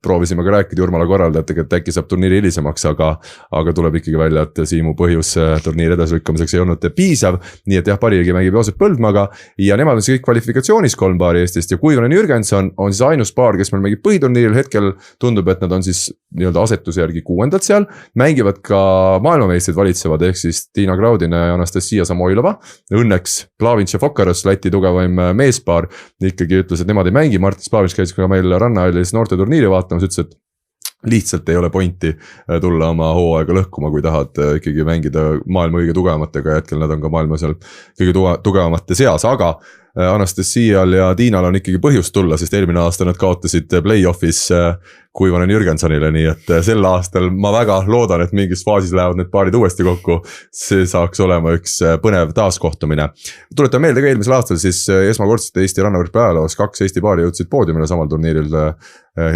proovisime ka rääkida Jurmala korraldajatega, et äkki saab turniiri hilisemaks, aga tuleb ikkagi välja, et Siimu põhjus turniiri edaslükkamiseks ei olnud piisav, nii et Parijõgi mängib Joosep Põldmaga ja nemad on siis kõik kvalifikatsioonis 3 paari Eestist ja Kuivonen Jürgenson on siis ainus paar, kes meil mängib põhiturniiril, hetkel tundub, et nad on siis nii-öelda asetuse järgi 6. seal, mängivad ka maailmameistrid valitsevad, ehk siis Tiina Graudine ja Anastasia Samoilova, õnneks Plavins ja Fokaros, Läti tugevaim meespaar, ikkagi ütles, et nemad ei mängi, Martin Plavins käis ka meil Rannahallis noorte turniiri vaatamas, ütles, et lihtsalt ei ole pointi tulla oma hooaega lõhkuma, kui tahad ikkagi mängida maailma kõige tugevamatega ja hetkel nad on ka maailma seal kõige tugevamate seas, aga Anastasial ja Tiinal on ikkagi põhjust tulla, sest eelmine aasta nad kaotasid play-offis Kuivonen Jürgensonile, nii et sel aastal ma väga loodan, et mingis faasis lähevad need paarid uuesti kokku. See saaks olema üks põnev taaskohtumine. Tuletan meelde ka eelmisel aastal siis esmakordselt Eesti rannavõrkpalli ajaloos 2 Eesti paari jõudsid poodiumile samal turniiril.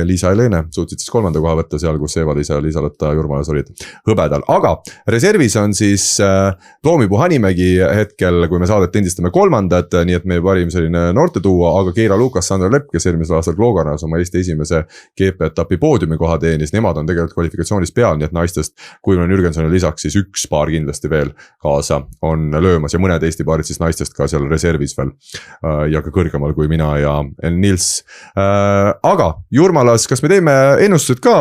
Liisa ja Leene suutsid siis 3. koha võtta seal, kus Eva-Liisa ja Liisa-Lotta Jurmalas olid hõbedal. Aga reservis on siis Toomipuu Hanimägi hetkel, kui me saadet endistame 3. nii et meie parim selline noorte duo, aga Keira Lukas, Sandra Lepp, kes eelmisel aastal Kloogarnas oma Eesti esimese GP-etapi poodiumi koha teenis, nemad on tegelikult kvalifikatsioonis peal, nii et naistest Kuivonen Jürgensonile lisaks siis 1 paar kindlasti veel kaasa on löömas ja mõned Eesti paarid siis naistest ka seal reservis veel ja ka kõrgemal kui mina ja Nils. Aga Jurmalas, kas me teeme ennustused ka?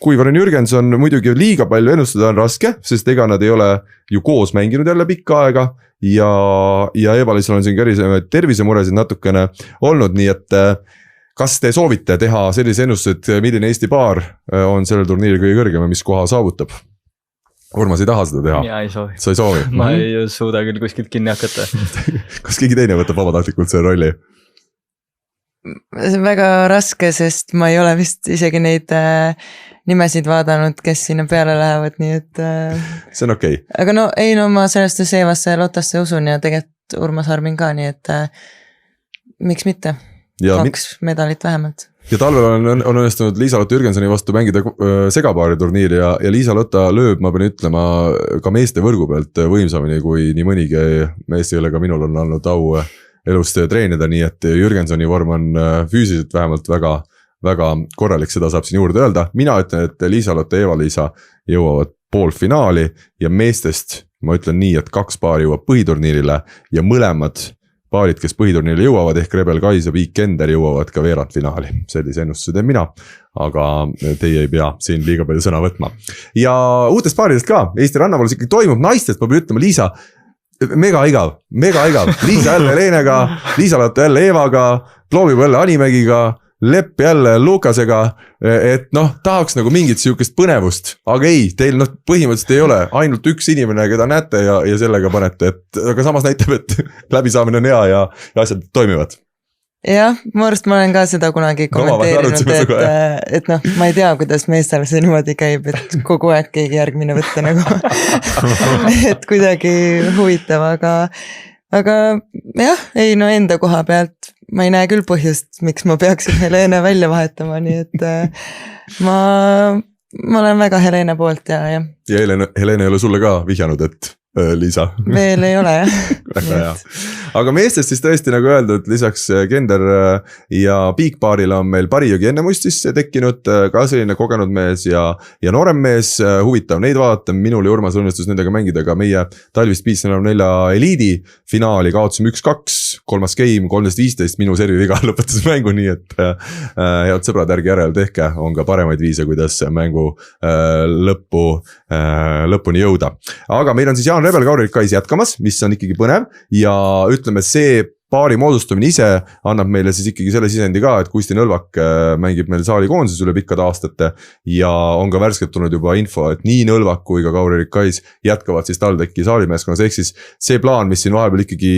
Kuivonen Jürgenson muidugi liiga palju ennustada on raske, sest ega nad ei ole ju koos mänginud jälle pikka aega ja Eva-Liisal on siin tervisemuresid natukene olnud, nii et kas te soovite teha sellise ennustused, milline Eesti paar on sellel turniiril kõige kõrgem ja mis koha saavutab? Urmas ei taha seda teha. Mina ei soovi. Sa ei soovi? Ma ei suuda küll kuskilt kinni hakata. Kas keegi teine võtab vabatahtlikult selle rolli? See on väga raske, sest ma ei ole vist isegi neid nimesid vaadanud, kes sinna peale lähevad, nii et see on okei. Aga ma sellest Seevasse ja Lotasse usun ja tegelikult Urmas Armin ka, nii et miks mitte? 2 medalit vähemalt. Ja talvel on õnnestunud Liisa-Lotta Jürgensoni vastu mängida segapaari turniiri ja Liisa-Lotta lööb, ma pean ütlema, ka meeste võrgu pealt võimsamini kui nii mõnigi mees, kellega minul on olnud au elust treenida, nii et Jürgensoni vorm on füüsiliselt vähemalt väga korralik, seda saab siin juurde öelda. Mina ütlen, et Liisa-Lotta ja Eva-Liisa jõuavad poolfinaali ja meestest ma ütlen nii, et 2 paari jõuab põhiturniirile ja mõlemad paarid, kes põhiturniirile jõuavad ehk Rebel Kais ja Viik Kender jõuavad ka veerandfinaali. Sellise ennustuse teen mina, aga teie ei pea siin liiga palju sõna võtma. Ja uutest paaridest ka, Eesti rannavalus ikkagi toimub naistest, ma pean ütlema, Liisa, mega igav, Liisa jälle Heleenega, Liisa-Lotta jälle Eevaga, Ploomib jälle Animägiga, Lepp jälle Lukasega, et tahaks nagu mingit sihukest põnevust, aga ei, teil põhimõtteliselt ei ole ainult üks inimene, keda näete ja sellega panete, aga samas näitab, et läbisaamine on hea ja asjad toimivad. Jah, ma arvast ma olen ka seda kunagi kommenteerinud, et ma ei tea, kuidas meestel see niimoodi käib, et kogu aeg keegi järgmine võtta nagu, et kuidagi huvitav, aga jah, ei enda koha pealt ma ei näe küll põhjust, miks ma peaksin Helene välja vahetama, nii et ma olen väga Helene poolt ja. Ja Helene ei ole sulle ka vihjanud, et Liisa. Veel ei ole jah. Aga meestest siis tõesti nagu öeldud, lisaks Kender ja Piikpaarile on meil Parijõgi Ennemustis tekkinud ka selline kogenud mees ja noorem mees, huvitav neid vaadata, minul ja Urmas õnnestus nendega mängida ka meie talvist 5-4 eliidi finaali, kaotasime 1-2, 3. game, 13-15, minu serviviga lõpetas mängu, nii et head sõbrad, ärge järele tehke, on ka paremaid viise, kuidas mängu lõpuni jõuda. Aga meil on siis Jaan Rebel Kaurik Kais jätkamas, mis on ikkagi põnev ja ütleme, see paari moodustamine ise annab meile siis ikkagi selle sisendi ka, et Kusti Nõlvak mängib meil saalikoondises üle pikkade aastate ja on ka värskelt tulnud juba info, et nii Nõlvak kui ka Kaurik Kais jätkavad siis TalTechi saalimeeskonnas, ehk siis see plaan, mis siin vahepeal ikkagi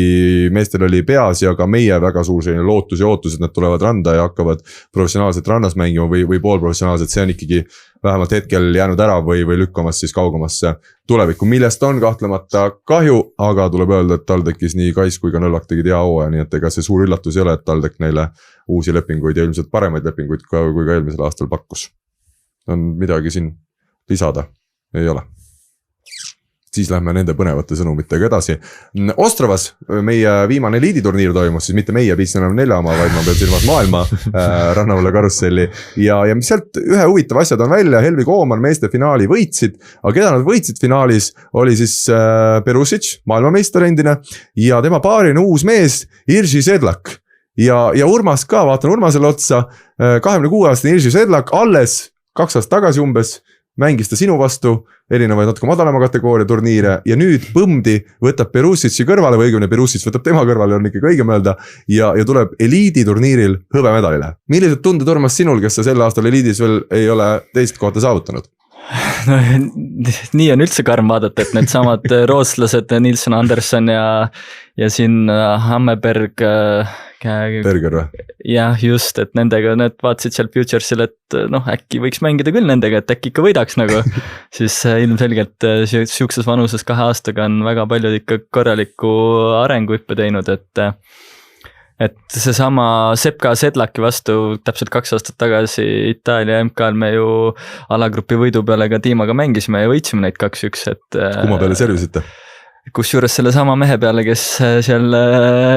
meestel oli peas ja ka meie väga suur selline lootus ja ootus, et nad tulevad randa ja hakkavad professionaalselt rannas mängima või poolprofessionaalselt, see on ikkagi vähemalt hetkel jäänud ära või lükkamas siis kaugemasse tulevikku, millest on kahtlemata kahju, aga tuleb öelda, et TalTechis nii Kais kui ka Nõlvak tegid hea hooaja, nii et ega see suur üllatus ei ole, et TalTech neile uusi lepinguid ja ilmselt paremaid lepinguid kui ka eelmisel aastal pakkus. On midagi siin lisada? Ei ole. Siis lähme nende põnevate sõnumitega edasi. Ostravas meie viimane eliiditurniir toimus, siis mitte meie 5-4 oma, vaid ma pean silmas maailma rannavalla karusselli. Ja mis sealt ühe huvitav asjad on välja, Helvi Kooman meeste finaali võitsid, aga keda nad võitsid finaalis oli siis Perusic, maailmameister endine ja tema paarine uus mees, Irži Sedlak. Ja Urmas ka, vaatan Urmasele otsa, 26-aastane Irži Sedlak, alles 2 aastat tagasi umbes, mängis ta sinu vastu, erinevaid natuke madalama kategooria turniire ja nüüd põmdi võtab Perusic'i kõrvale või õigemini Perusic võtab tema kõrvale, on ikkagi õigem öelda ja tuleb eliidi turniiril hõbemedalile. Millised tunded, Urmas, sinul, kes sa sel aastal eliidis veel ei ole teist kohta saavutanud? No, nii on üldse karm vaadata, et need samad rootslased Nilsson, Anderson ja siin Hammeberg Berger või? Jah, just, et nendega need vaatasid seal Futuresil, et äkki võiks mängida küll nendega, et äkki ikka võidaks nagu. Siis ilmselgelt siukses vanuses 2 aastaga on väga palju ikka korralikku arenguhüppe teinud, et seesama Sepka Sedlaki vastu täpselt 2 aastat tagasi Itaalia MK-l me ju alagrupi võidu peale ka Tiimaga mängisime ja võitsime neid 2-1, et Kumma peale servisite? Kus juures selle sama mehe peale, kes seal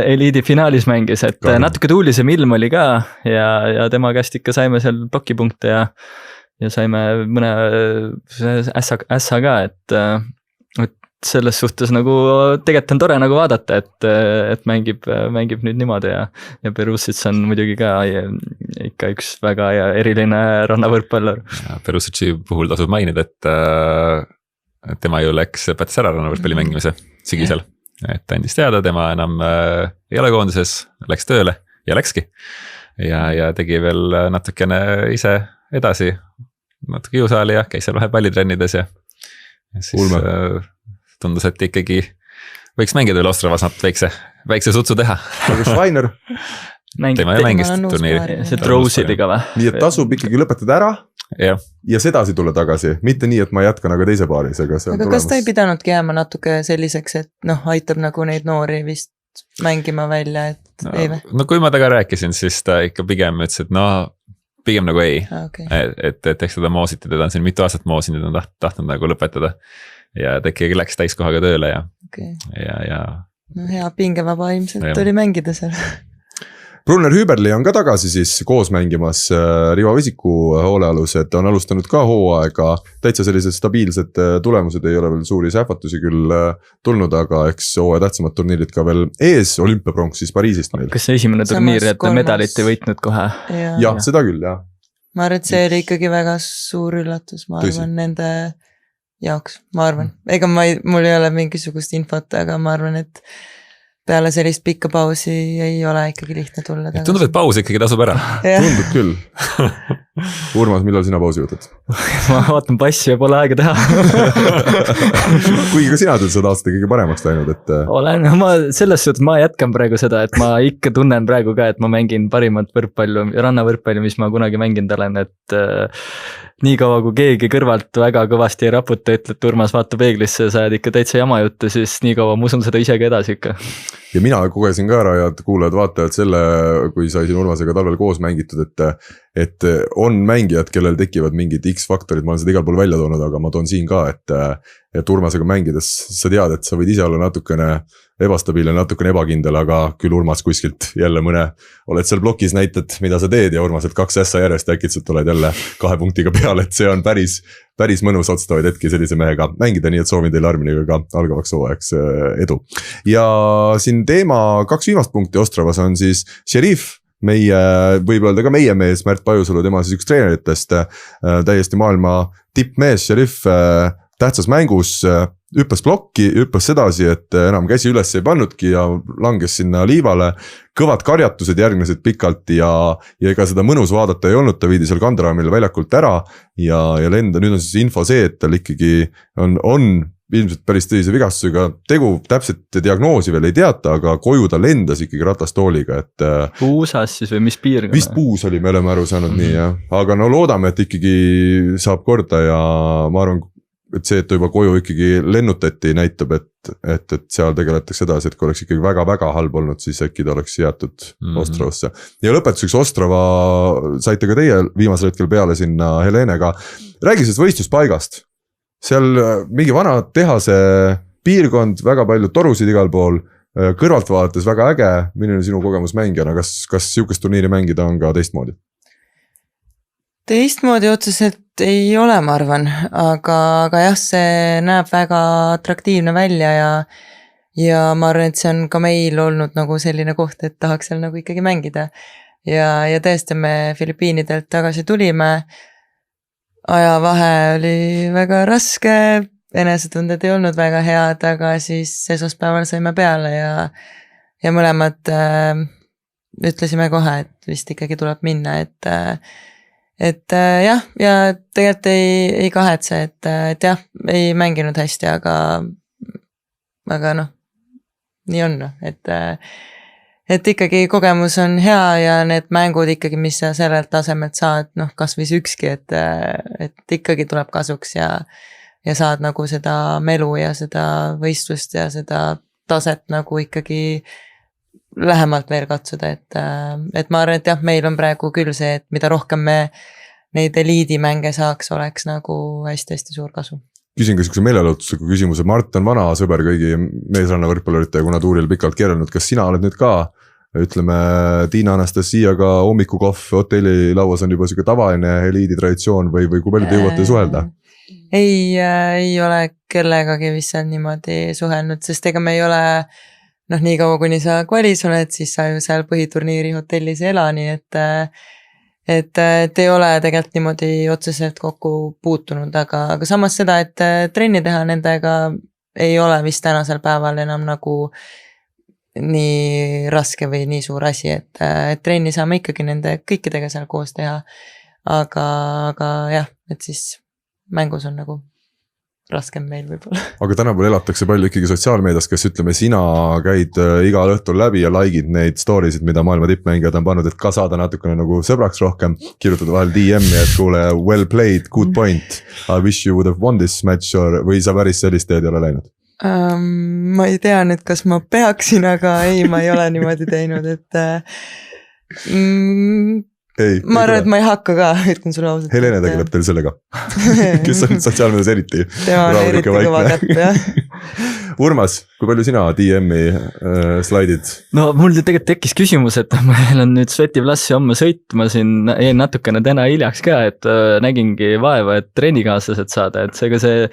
eliidi finaalis mängis, et natuke tuulisem ilm oli ka ja tema käest ikka saime seal plokipunkte ja saime mõne ässa ka, et selles suhtes nagu tegelikult on tore nagu vaadata, et mängib nüüd niimoodi ja Perusits on muidugi ka ikka üks väga eriline rannavõrkpallur. Perusitsi puhul tasub mainida, et tema ju lõpetas ära rannavõrkpalli mängimise sügisel, et andis teada, tema enam ei ole koondises, läks tööle ja läkski ja tegi veel natukene ise edasi, natuke jõusaali ja käis seal vahe pallitrennides ja siis tundus, et ikkagi võiks mängida veel Ostravas väikse sutsu teha. Aga Schweiner? Tema ei mängist turniiri. See Trousidiga või? Nii et tasub ikkagi lõpetada ära ja sedasi tulla tagasi, mitte nii, et ma jätkan aga teise paaris. Aga kas ta ei pidanudki jääma natuke selliseks, et aitab nagu neid noori vist mängima välja, et ei või? no kui ma temaga rääkisin, siis ta ikka pigem ütles, et pigem nagu ei. Okay. Et eks teda moositi, teda on siin mitu aastat moosinud, on tahtnud nagu lõpetada. Ja ta ikkagi läks täiskohaga tööle ja no hea pingevaba ilmselt tuli mängida seal. Brunner Hüberli on ka tagasi siis koos mängimas Rivo Visiku hoolealused, on alustanud ka hooaega, täitsa sellised stabiilsed tulemused, ei ole veel suuri sähvatusi küll tulnud, aga eks hooaja tähtsamad turniirid ka veel ees, olümpiapronks siis Pariisist meil. Kas see esimene turniir, et ta medalit ei võitnud kohe? Jah, seda küll, jah. Ma arvan, et see oli ikkagi väga suur üllatus, ma arvan nende jaoks, ma arvan. Ega mul ei ole mingisugust infot, aga ma arvan, et peale sellist pikka pausi ei ole ikkagi lihtne tulla tagasi. Tundub, et paus ikkagi tasub ära. Tundub küll. Urmas, millal sina pausi võtad? Ma vaatan passi ja pole aega teha. Kuigi ka sina tuled seda aastat kõige paremaks läinud, et... Olen, ma selles suhtes ma jätkan praegu seda, et ma ikka tunnen praegu ka, et ma mängin parimat võrkpallu, rannavõrkpallu, mis ma kunagi mänginud olen, et nii kaua kui keegi kõrvalt väga kõvasti ei raputa, ütleb Urmas vaata peeglisse ja sa ajad ikka täitsa jama juttu, siis nii kaua ma usun seda ise ka edasi ikka. Ja mina kogesin ka ära ja kuulajad-vaatajad selle, kui sai siin Urmasega talvel koos mängitud, et on mängijad, kellel tekivad mingid X-faktorid, ma olen seda igal pool välja toonud, aga ma toon siin ka, et Urmasega mängides sa tead, et sa võid ise olla natukene ebastabiilne, natukene ebakindel, aga küll Urmas kuskilt jälle oled seal blokis näitad, mida sa teed ja Urmas, et 2 ässa järjest ja äkitselt oled jälle 2 punktiga peal, et see on päris mõnus otsustavaid hetki sellise mehega mängida, nii et soovin teile Arminiga ka algavaks hooajaks edu. Ja siin teema 2 viimast punkti Ostravas on siis Šerif, võib öelda ka meie mees Märt Pajusalu, tema siis üks treeneritest, täiesti maailma tippmees Šerif, tähtsas mängus hüppas blokki, hüppas sedasi, et enam käsi üles ei pannudki ja langes sinna liivale. Kõvad karjatused järgnesid pikalt ja ega seda mõnus vaadata ei olnud, ta viidi seal kanderaamil väljakult ära ja lenda. Nüüd on siis info see, et tal ikkagi on ilmselt päris tõsise vigastusega tegu, täpselt diagnoosi veel ei teata, aga koju ta lendas ikkagi ratastooliga, et puusas siis või mis piirkonna? Vist puus oli, me oleme aru saanud nii, jah. Aga no loodame, et ikkagi saab korda ja ma arvan, et see, et ta juba koju ikkagi lennutati, näitab, et seal tegeletakse edasi, et kui oleks ikkagi väga-väga halb olnud, siis äkki ta oleks jäetud Ostravasse. Ja lõpetuseks Ostrava saite ka teie viimasel hetkel peale sinna Helenega. Räägi sellest võistluspaigast. Seal mingi vana tehase piirkond, väga palju torusid igal pool, kõrvalt vaadates väga äge, milline sinu kogemus mängijana, kas sihukest turniiri mängida on ka teistmoodi? Teistmoodi otseselt ei ole, ma arvan, aga jah, see näeb väga atraktiivne välja ja ma arvan, et see on ka meil olnud nagu selline koht, et tahaks seal nagu ikkagi mängida. Ja tõesti me Filipiinidelt tagasi tulime, ajavahe oli väga raske, enesetunded ei olnud väga head, aga siis esmaspäeval saime peale ja mõlemad ütlesime kohe, et vist ikkagi tuleb minna, et jah, ja tegelikult ei kahetse, et jah, ei mänginud hästi, aga noh, nii on, et ikkagi kogemus on hea ja need mängud ikkagi, mis sa sellelt tasemelt saad, noh, kas või ükski, et ikkagi tuleb kasuks ja saad nagu seda melu ja seda võistlust ja seda taset nagu ikkagi lähemalt veel katsuda, et ma arvan, et jah, meil on praegu küll see, et mida rohkem me neid eliidimänge saaks, oleks nagu hästi-hästi suur kasu. Küsin ka sihukese meelelahutusliku küsimuse, Mart on vana sõber kõigi meesranna võrkpallurite, kuna tuuril pikalt keeranud, kas sina oled nüüd ka, ütleme, Tiina Anastasiaga hommikukohv hotelli lauas on juba sihuke tavaline eliidi traditsioon või kui palju te jõuate suhelda? Ei ole kellegagi vist seal niimoodi suhelnud, sest ega me ei ole noh, nii kaua kuni sa kvalis oled, siis sa ju seal põhiturniiri hotellis ei ela, nii et ei ole tegelikult niimoodi otseselt kokku puutunud, aga samas seda, et trenni teha nendega ei ole vist tänasel päeval enam nagu nii raske või nii suur asi, et trenni saame ikkagi nende kõikidega seal koos teha, aga jah, et siis mängus on nagu raskem meil võib-olla. Aga tänapäeval elatakse palju ikkagi sotsiaalmeedias, kes ütleme, sina käid igal õhtul läbi ja like'id neid story'sid, mida maailma tippmängijad on pannud, et ka saada natukene nagu sõbraks rohkem, kirjutada vahel DM-i, et kuule, well played, good point, I wish you would have won this match või sa päris sellist teed ei ole läinud? Ma ei tea nüüd, kas ma peaksin, aga ei, ma ei ole niimoodi teinud, et ma arvan, et ma ei hakka ka, ütlen sulle ausalt. Helene tegeleb teil sellega, kes on sotsiaalmeedias eriti. Tema on eriti kõva kätt, jah. Urmas, kui palju sina DM-i slaidid? No mul tegelikult tekkis küsimus, et meil on nüüd Svetiflassi homme sõit, ma siin jäin natukene täna hiljaks ka, et nägingi vaeva, et trennikaaslased saada, et seega see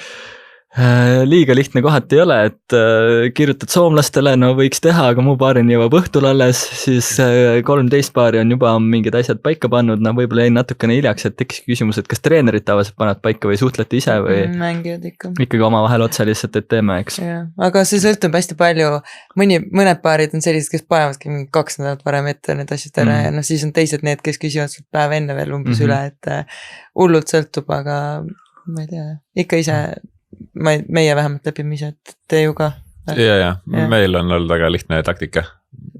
liiga lihtne kohati ei ole, et kirjutad soomlastele, no võiks teha, aga mu paarini jõuab õhtul alles, siis 13 paari on juba mingid asjad paika pannud, no võib-olla jäin natukene hiljaks, et tekkis küsimus, et kas treenerid tavaliselt panevad paika või suhtlete ise või mängijad ikka. Ikkagi omavahel otsa lihtsalt, et teeme, eks. Aga see sõltub hästi palju, mõned paarid on sellised, kes panevadki 2 nädalat varem ette need asjad ära ja siis on teised need, kes küsivad päev enne veel umbes üle, et hullult sõltub, aga ma ei tea, ikka ise meie vähemalt lepime ise, et te ju ka. Ja. Meil on olnud väga lihtne taktika.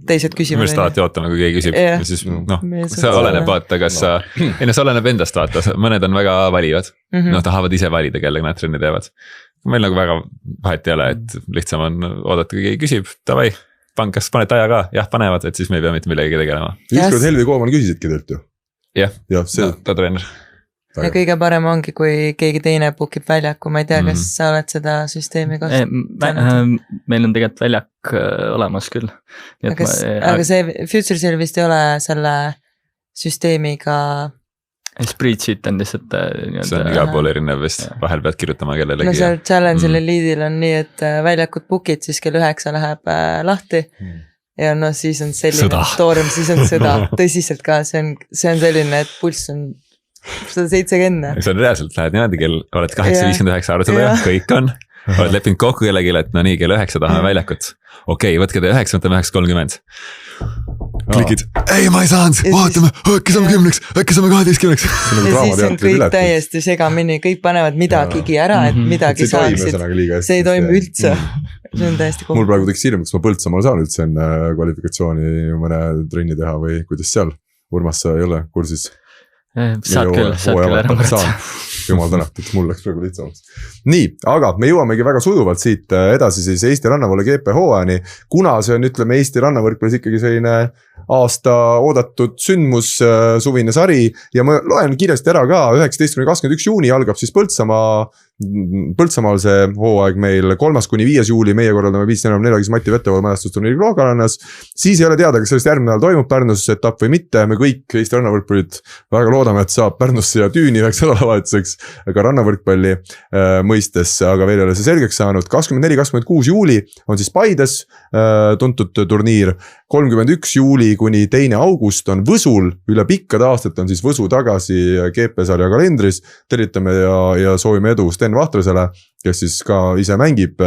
Teised küsivad. Me just alati ootame, kui keegi küsib. Ja siis see oleneb vaata, kas sa, see oleneb endast vaata, mõned on väga valivad. Tahavad ise valida, kellega nad trenni teevad. Meil nagu väga vahet ei ole, et lihtsam on oodata, kui keegi küsib, davai, kas paned aja ka? Jah, panevad, et siis me ei pea mitte millegagi tegelema. Ükskord Helvi Kooman küsisidki teilt ju. Jah, ta treener. Ja kõige parem ongi, kui keegi teine bookib väljaku, ma ei tea, kas sa oled seda süsteemi kasutanud? Meil on tegelikult väljak olemas küll. Aga see FutureSeal vist ei ole selle süsteemiga... Spreadsheet on lihtsalt... See on igal pool erinev vist, vahel pead kirjutama kellelegi. No seal Challenge'il Elite'il on nii, et väljakud bookid, siis kell 9 läheb lahti. Ja no siis on selline stoorium, siis on seda tõsiselt ka, see on selline, et pulss on 170. See on reaalselt, lähed niimoodi, oled 8.59 arvutada, kõik on. Oled leppinud kokku kellegi, et no nii, kell 9 tahame väljakut. Okei, võtke te 9, võtame 9.30. Klikid, ei ma ei saanud, vaatame, äkki saame 10, äkki saame 12. Ja siis on kõik täiesti segamini, kõik panevad midagigi ära, et midagi saaksid. See ei toimu üldse. See on täiesti kohta. Mul praegu tekkis hirm, kas ma Põltsamaal saan üldse enne kvalifikatsiooni mõne trenni teha või kuidas seal? Urmas, sa ei ole kursis? Saad küll ära mõrda. Jumal tänatud, mul läks praegu lihtsamaks. Nii, aga me jõuamegi väga sujuvalt siit edasi siis Eesti Rannavoole GP hooajani, kuna see on, ütleme, Eesti rannavõrkpallis ikkagi selline aasta oodatud sündmus, suvine sari ja ma loen kiiresti ära ka, 19-21 juuni algab siis Põltsamaal see hooaeg meil 3.–5. juuli, meie korraldame 5.4. Mati Vetevool mälestusturniiri Kloogarannas, siis ei ole teada, kas sellest järgmine nädal toimub Pärnus etapp või mitte, me kõik Eesti rannavõrkpallit väga loodame, et saab Pärnusse ja Tüüni üheks nädalavahetuseks, aga rannavõrkpalli mõistes, aga veel ei ole see selgeks saanud. 24-26 juuli on siis Paides tuntud turniir, 31 juuli kuni 2. august on Võsul, üle pikkade aastat on siis Võsu tagasi GP-sarja kalendris, tervitame ja soovime edu Sten Vahtrasele, kes siis ka ise mängib,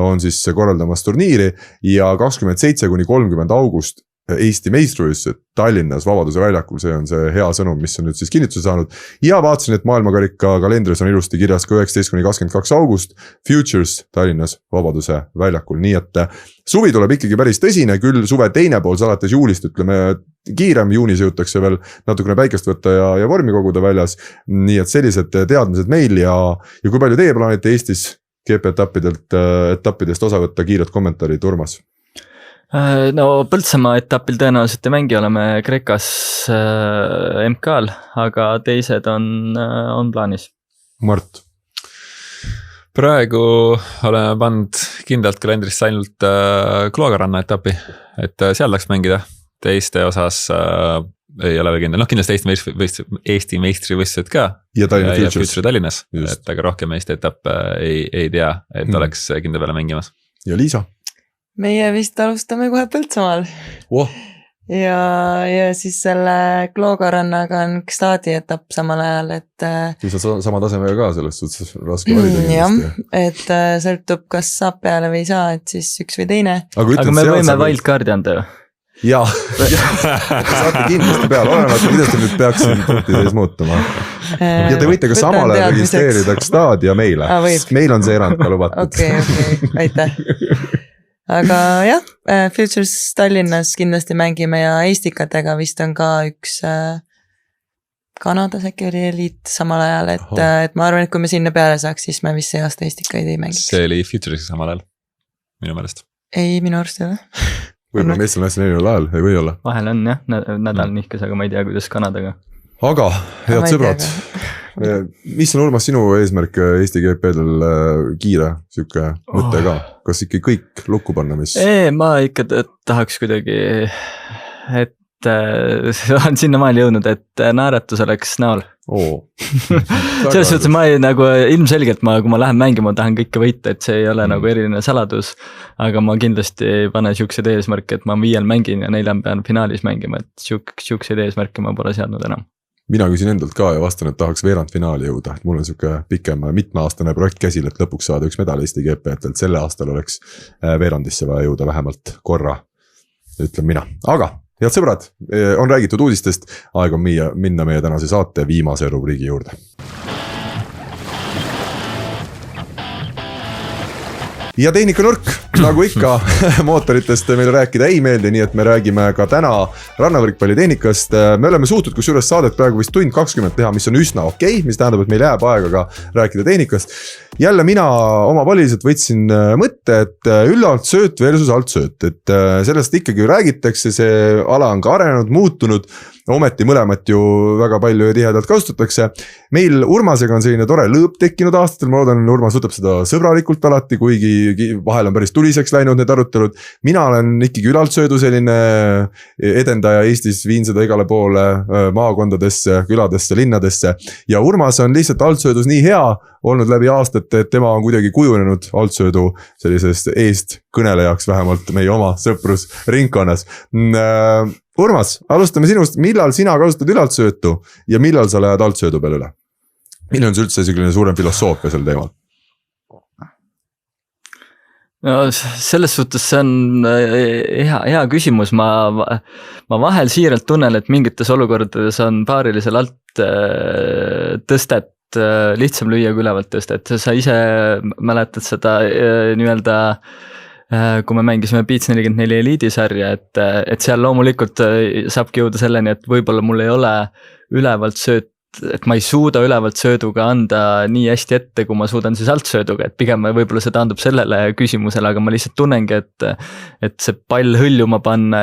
on siis korraldamas turniiri ja 27 kuni 30 august Eesti meistrivõistlused Tallinnas Vabaduse väljakul, see on see hea sõnum, mis on nüüd siis kinnituse saanud ja vaatasin, et maailmakarika kalendris on ilusti kirjas ka 19 kuni 22 august Futures Tallinnas Vabaduse väljakul, nii et suvi tuleb ikkagi päris tõsine, küll suve teine pool alates juulist, ütleme kiirem, juunis jõutakse veel natukene päikest võtta ja vormi koguda väljas, nii et sellised teadmised meil ja kui palju teie plaanite Eestis GP etappidest osa võtta, kiired kommentaarid, Urmas? No Põltsamaa etapil tõenäoliselt ei mängi, oleme Kreekas MK-l, aga teised on plaanis. Mart? Praegu oleme pannud kindlalt kalendrisse ainult Kloogaranna etapi, et seal tahaks mängida, teiste osas ei ole veel kindel, kindlasti Eesti meistrivõistlused ka ja Future Tallinnas, et aga rohkem Eesti etapp ei tea, et oleks kindla peale mängimas. Ja Liisa? Meie vist alustame kohe Põltsamaal. Ja siis selle Kloogarannaga on Gstaadi etapp samal ajal, et... Siis on sama tasemega ka sellest suhtes raske valida. Jah, et sõltub, kas saab peale või ei saa, et siis üks või teine. Aga me võime wildcardi anda ju. Jaa, saate kindlasti peale, olenemata, kuidas te nüüd peaksin punkti sees muutuma. Ja te võite ka samale registreerida Gstaadi ja meile. Meil on see erand ka lubatud. Okei, aitäh. Aga jah, Futures Tallinnas kindlasti mängime ja Eestikatega vist on ka üks Kanadas äkki oli Elite samal ajal, et ma arvan, et kui me sinna peale saaks, siis me vist see aasta Eestikaid ei mängiks. See oli Futures'i samal ajal. minu meelest. ei, minu arust ei ole. Võib-olla meestel naistel erineval ajal, ei või olla. Vahel on jah, nädal nihkes, aga ma ei tea, kuidas Kanadaga. Aga, head sõbrad, mis on Urmas sinu eesmärk Eesti GP-del kiire siuke mõte ka? Kas ikka kõik lukku panna, mis? Ma ikka tahaks kuidagi, et olen sinna maali jõudnud, et naeratus oleks näol. Selles suhtes ma ei nagu ilmselgelt kui ma lähen mängima, ma tahan kõike võita, et see ei ole nagu eriline saladus, aga ma kindlasti ei pane siukseid eesmärke, et ma 5 mängin ja 4 pean finaalis mängima, et siukseid eesmärke ma pole seadnud enam. Mina küsin endalt ka ja vastan, et tahaks veerandfinaali jõuda, et mul on siuke pikem mitmeaastane projekt käsil, et lõpuks saada üks medal Eesti GP-t, et selle aastal oleks veerandisse vaja jõuda vähemalt korra, ütlen mina, aga head sõbrad, on räägitud uudistest, aeg on minna meie tänase saate viimase rubriigi juurde. Ja tehnikanurk, nagu ikka mootoritest meile rääkida ei meeldi, nii et me räägime ka täna rannavõrkpalli tehnikast. Me oleme suutnud kusjuures saadet praegu vist 1:20 teha, mis on üsna okei, mis tähendab, et meil jääb aega ka rääkida tehnikast. Jälle mina oma valiliselt võtsin mõtte, et üllalt sööt versus alt sööt, et sellest ikkagi räägitakse, see ala on ka arenenud, muutunud, ometi mõlemat ju väga palju ja tihedalt kasutatakse. Meil Urmasega on selline tore lõõp tekkinud aastatel, ma loodan, Urmas võtab seda sõbralikult alati, kuigi vahel on päris tuliseks läinud need arutelud. Mina olen ikkagi ülaltsöödu selline edendaja Eestis, viin seda igale poole maakondadesse, küladesse, linnadesse ja Urmas on lihtsalt altsöödus nii hea olnud läbi aastate, et tema on kuidagi kujunenud altsöödu sellisest eest kõnelejaks vähemalt meie oma sõprusringkonnas. Urmas, alustame sinust, millal sina kasutad ülaltsöötu ja millal sa lähed altsöödu peale üle? Milline on see üldse selline suurem filosoofia sel teemal? No selles suhtes see on hea küsimus, ma vahel siiralt tunnen, et mingites olukordades on paarilisel alt tõstet lihtsam lüüa kui ülevalt tõstet, sa ise mäletad seda nii-öelda kui me mängisime Beats 44 eliidisarja, et seal loomulikult saabki jõuda selleni, et võib-olla mul ei ole ülevalt sööt, et ma ei suuda ülevalt sööduga anda nii hästi ette, kui ma suudan siis alt sööduga, et pigem võib-olla see taandub sellele küsimusele, aga ma lihtsalt tunnengi, et see pall hõljuma panna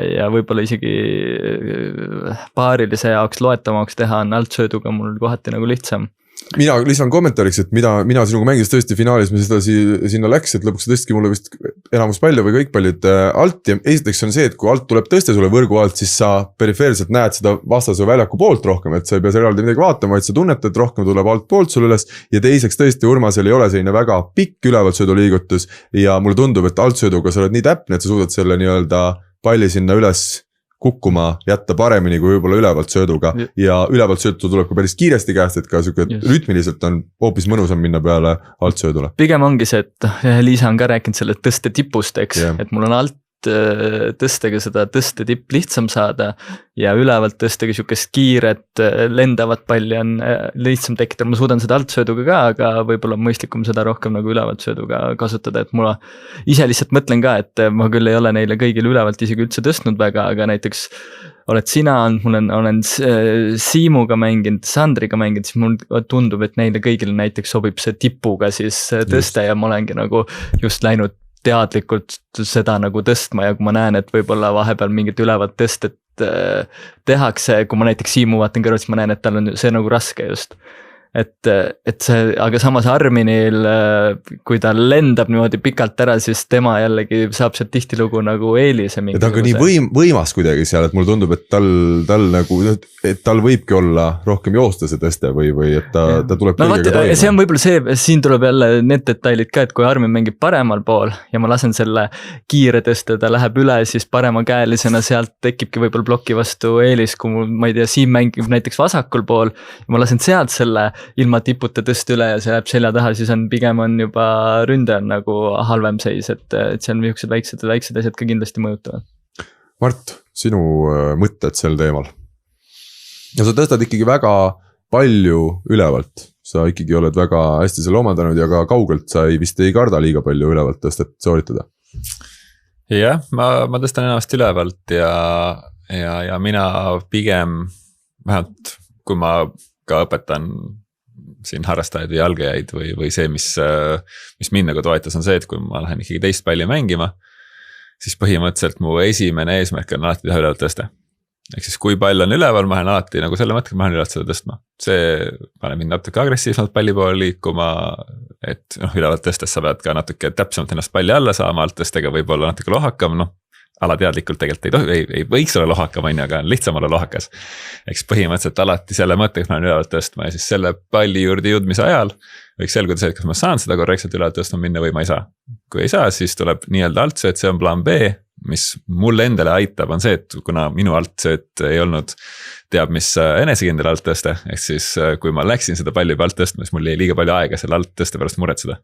ja võib-olla isegi paarilise jaoks loetavamaks teha on alt sööduga mul kohati nagu lihtsam. Mina lisan kommentaariks, et mina sinuga mängis tõesti finaalis, me seda sinna läks, et lõpuks tõstki mulle vist enamus palju või kõik paljud alt ja esiteks on see, et kui alt tuleb tõste sulle võrgu alt, siis sa perifeerselt näed seda vastase väljaku poolt rohkem, et sa ei pea seal eraldi midagi vaatama, vaid sa tunned, et rohkem tuleb alt poolt sulle üles ja teiseks tõesti Urmasel ei ole selline väga pikk ülevaltsöödu liigutus ja mulle tundub, et altsööduga sa oled nii täpne, et sa suudad selle nii-öelda palli sinna üles kukkuma jätta paremini kui võib-olla ülevalt sööduga ja ülevalt söödu tuleb ka päris kiiresti käest, et ka siuke rütmiliselt on hoopis mõnusam minna peale alt söödule. Pigem ongi see, et Liisa on ka rääkinud selle tõste tipust, eks, et mul on alt tõstega seda tõste tipp lihtsam saada ja ülevalt tõstega siukest kiiret lendavat palli on lihtsam tekitada, ma suudan seda alt sööduga ka, aga võib-olla mõistlikum seda rohkem nagu ülevalt sööduga kasutada, et mul ise lihtsalt mõtlen ka, et ma küll ei ole neile kõigile ülevalt isegi üldse tõstnud väga, aga näiteks oled sina olnud, olen Siimuga mänginud, Sandriga mänginud, siis mul tundub, et neile kõigile näiteks sobib see tipuga siis tõste ja ma olengi nagu just läinud teadlikult seda nagu tõstma ja kui ma näen, et võib-olla vahepeal mingit ülevat tõstet tehakse, kui ma näiteks Siimu vaatan kõrval, siis ma näen, et tal on see nagu raske just. Et see, aga samas Arminil, kui ta lendab niimoodi pikalt ära, siis tema jällegi saab sealt tihtilugu nagu eelise. Ja ta on ka nii võimas kuidagi seal, et mulle tundub, et tal nagu, et tal võibki olla rohkem joosta see tõste või et ta tuleb kõigega toima. See on võib-olla see, siin tuleb jälle need detailid ka, et kui Armin mängib paremal pool ja ma lasen selle kiire tõste, ta läheb üle, siis parema käelisena sealt tekibki võib-olla ploki vastu eelis, kui mul, ma ei tea, Siim mängib näiteks vasakul pool ja ma lasen sealt selle ilma tiputa tõst üle ja see läheb selja taha, siis on pigem on juba ründe on nagu halvem seis, et seal niisugused väiksed asjad ka kindlasti mõjutavad. Mart, sinu mõtted sel teemal? Ja sa tõstad ikkagi väga palju ülevalt, sa ikkagi oled väga hästi selle omandanud ja ka kaugelt sa vist ei karda liiga palju ülevalt tõstet sooritada. Jah, ma tõstan ennast ülevalt ja mina pigem vähemalt, kui ma ka õpetan siin harrastajaid või jalgajaid või see, mis mind nagu toetas, on see, et kui ma lähen ikkagi teist palli mängima, siis põhimõtteliselt mu esimene eesmärk on alati teha ülevalt tõste. Ehk siis kui pall on üleval, ma lähen alati nagu selle mõttega, ma lähen ülevalt seda tõstma. See paneb mind natuke agressiivsemalt palli poole liikuma, et ülevalt tõstes sa pead ka natuke täpsemalt ennast palli alla saama, alt tõstega võib-olla natuke lohakam, alateadlikult tegelikult ei võiks olla lohakam, aga on lihtsam olla lohakas. Eks põhimõtteliselt alati selle mõttega ma lähen ülevalt tõstma ja siis selle palli juurde jõudmise ajal võiks selguda see, et kas ma saan seda korrektselt ülevalt tõstma minna või ma ei saa. Kui ei saa, siis tuleb nii-öelda altsööt, see on plaan B, mis mulle endale aitab, on see, et kuna minu altsööt ei olnud teab, mis enesekindel alt tõste, ehk siis kui ma läksin seda palli juba alt tõstma, siis mul jäi liiga palju aega selle alt tõste pärast muretseda.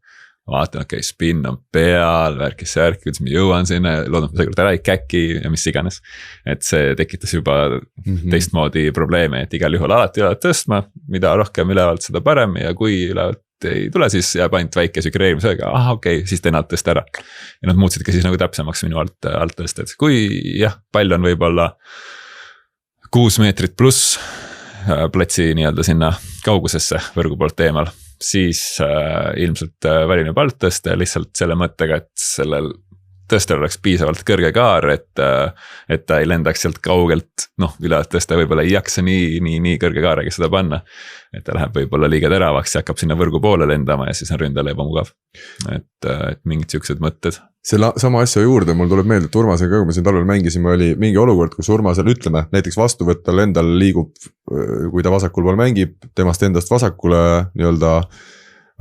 Ma vaatan, okei, spin on peal, värkis särk, kuidas ma jõuan sinna, loodan, et ma seekord ära ei käki ja mis iganes. Et see tekitas juba teistmoodi probleeme, et igal juhul alati ülevalt tõstma, mida rohkem ülevalt, seda parem ja kui ülevalt ei tule, siis jääb ainult väike süke reerimisega, okei, siis teen alt tõsta ära. Ja nad muutsid ka siis nagu täpsemaks minu alt tõsta, et kui jah, pall on võib-olla 6 meetrit pluss platsi nii-öelda sinna kaugusesse võrgu poolt eemal, siis ilmselt valine alt tõsta lihtsalt selle mõttega, et sellel tõstel oleks piisavalt kõrge kaar, et ta ei lendaks sealt kaugelt, ülevalt tõsta võib-olla ei jaksa nii kõrge kaarega seda panna. Et ta läheb võib-olla liiga teravaks ja hakkab sinna võrgu poole lendama ja siis on ründajale ebamugav. Et mingid siuksed mõtted. Selle sama asja juurde mul tuleb meelde, et Urmasega, kui me siin talvel mängisime, oli mingi olukord, kus Urmasel ütleme, näiteks vastuvõttal endal liigub, kui ta vasakul pool mängib, temast endast vasakule nii-öelda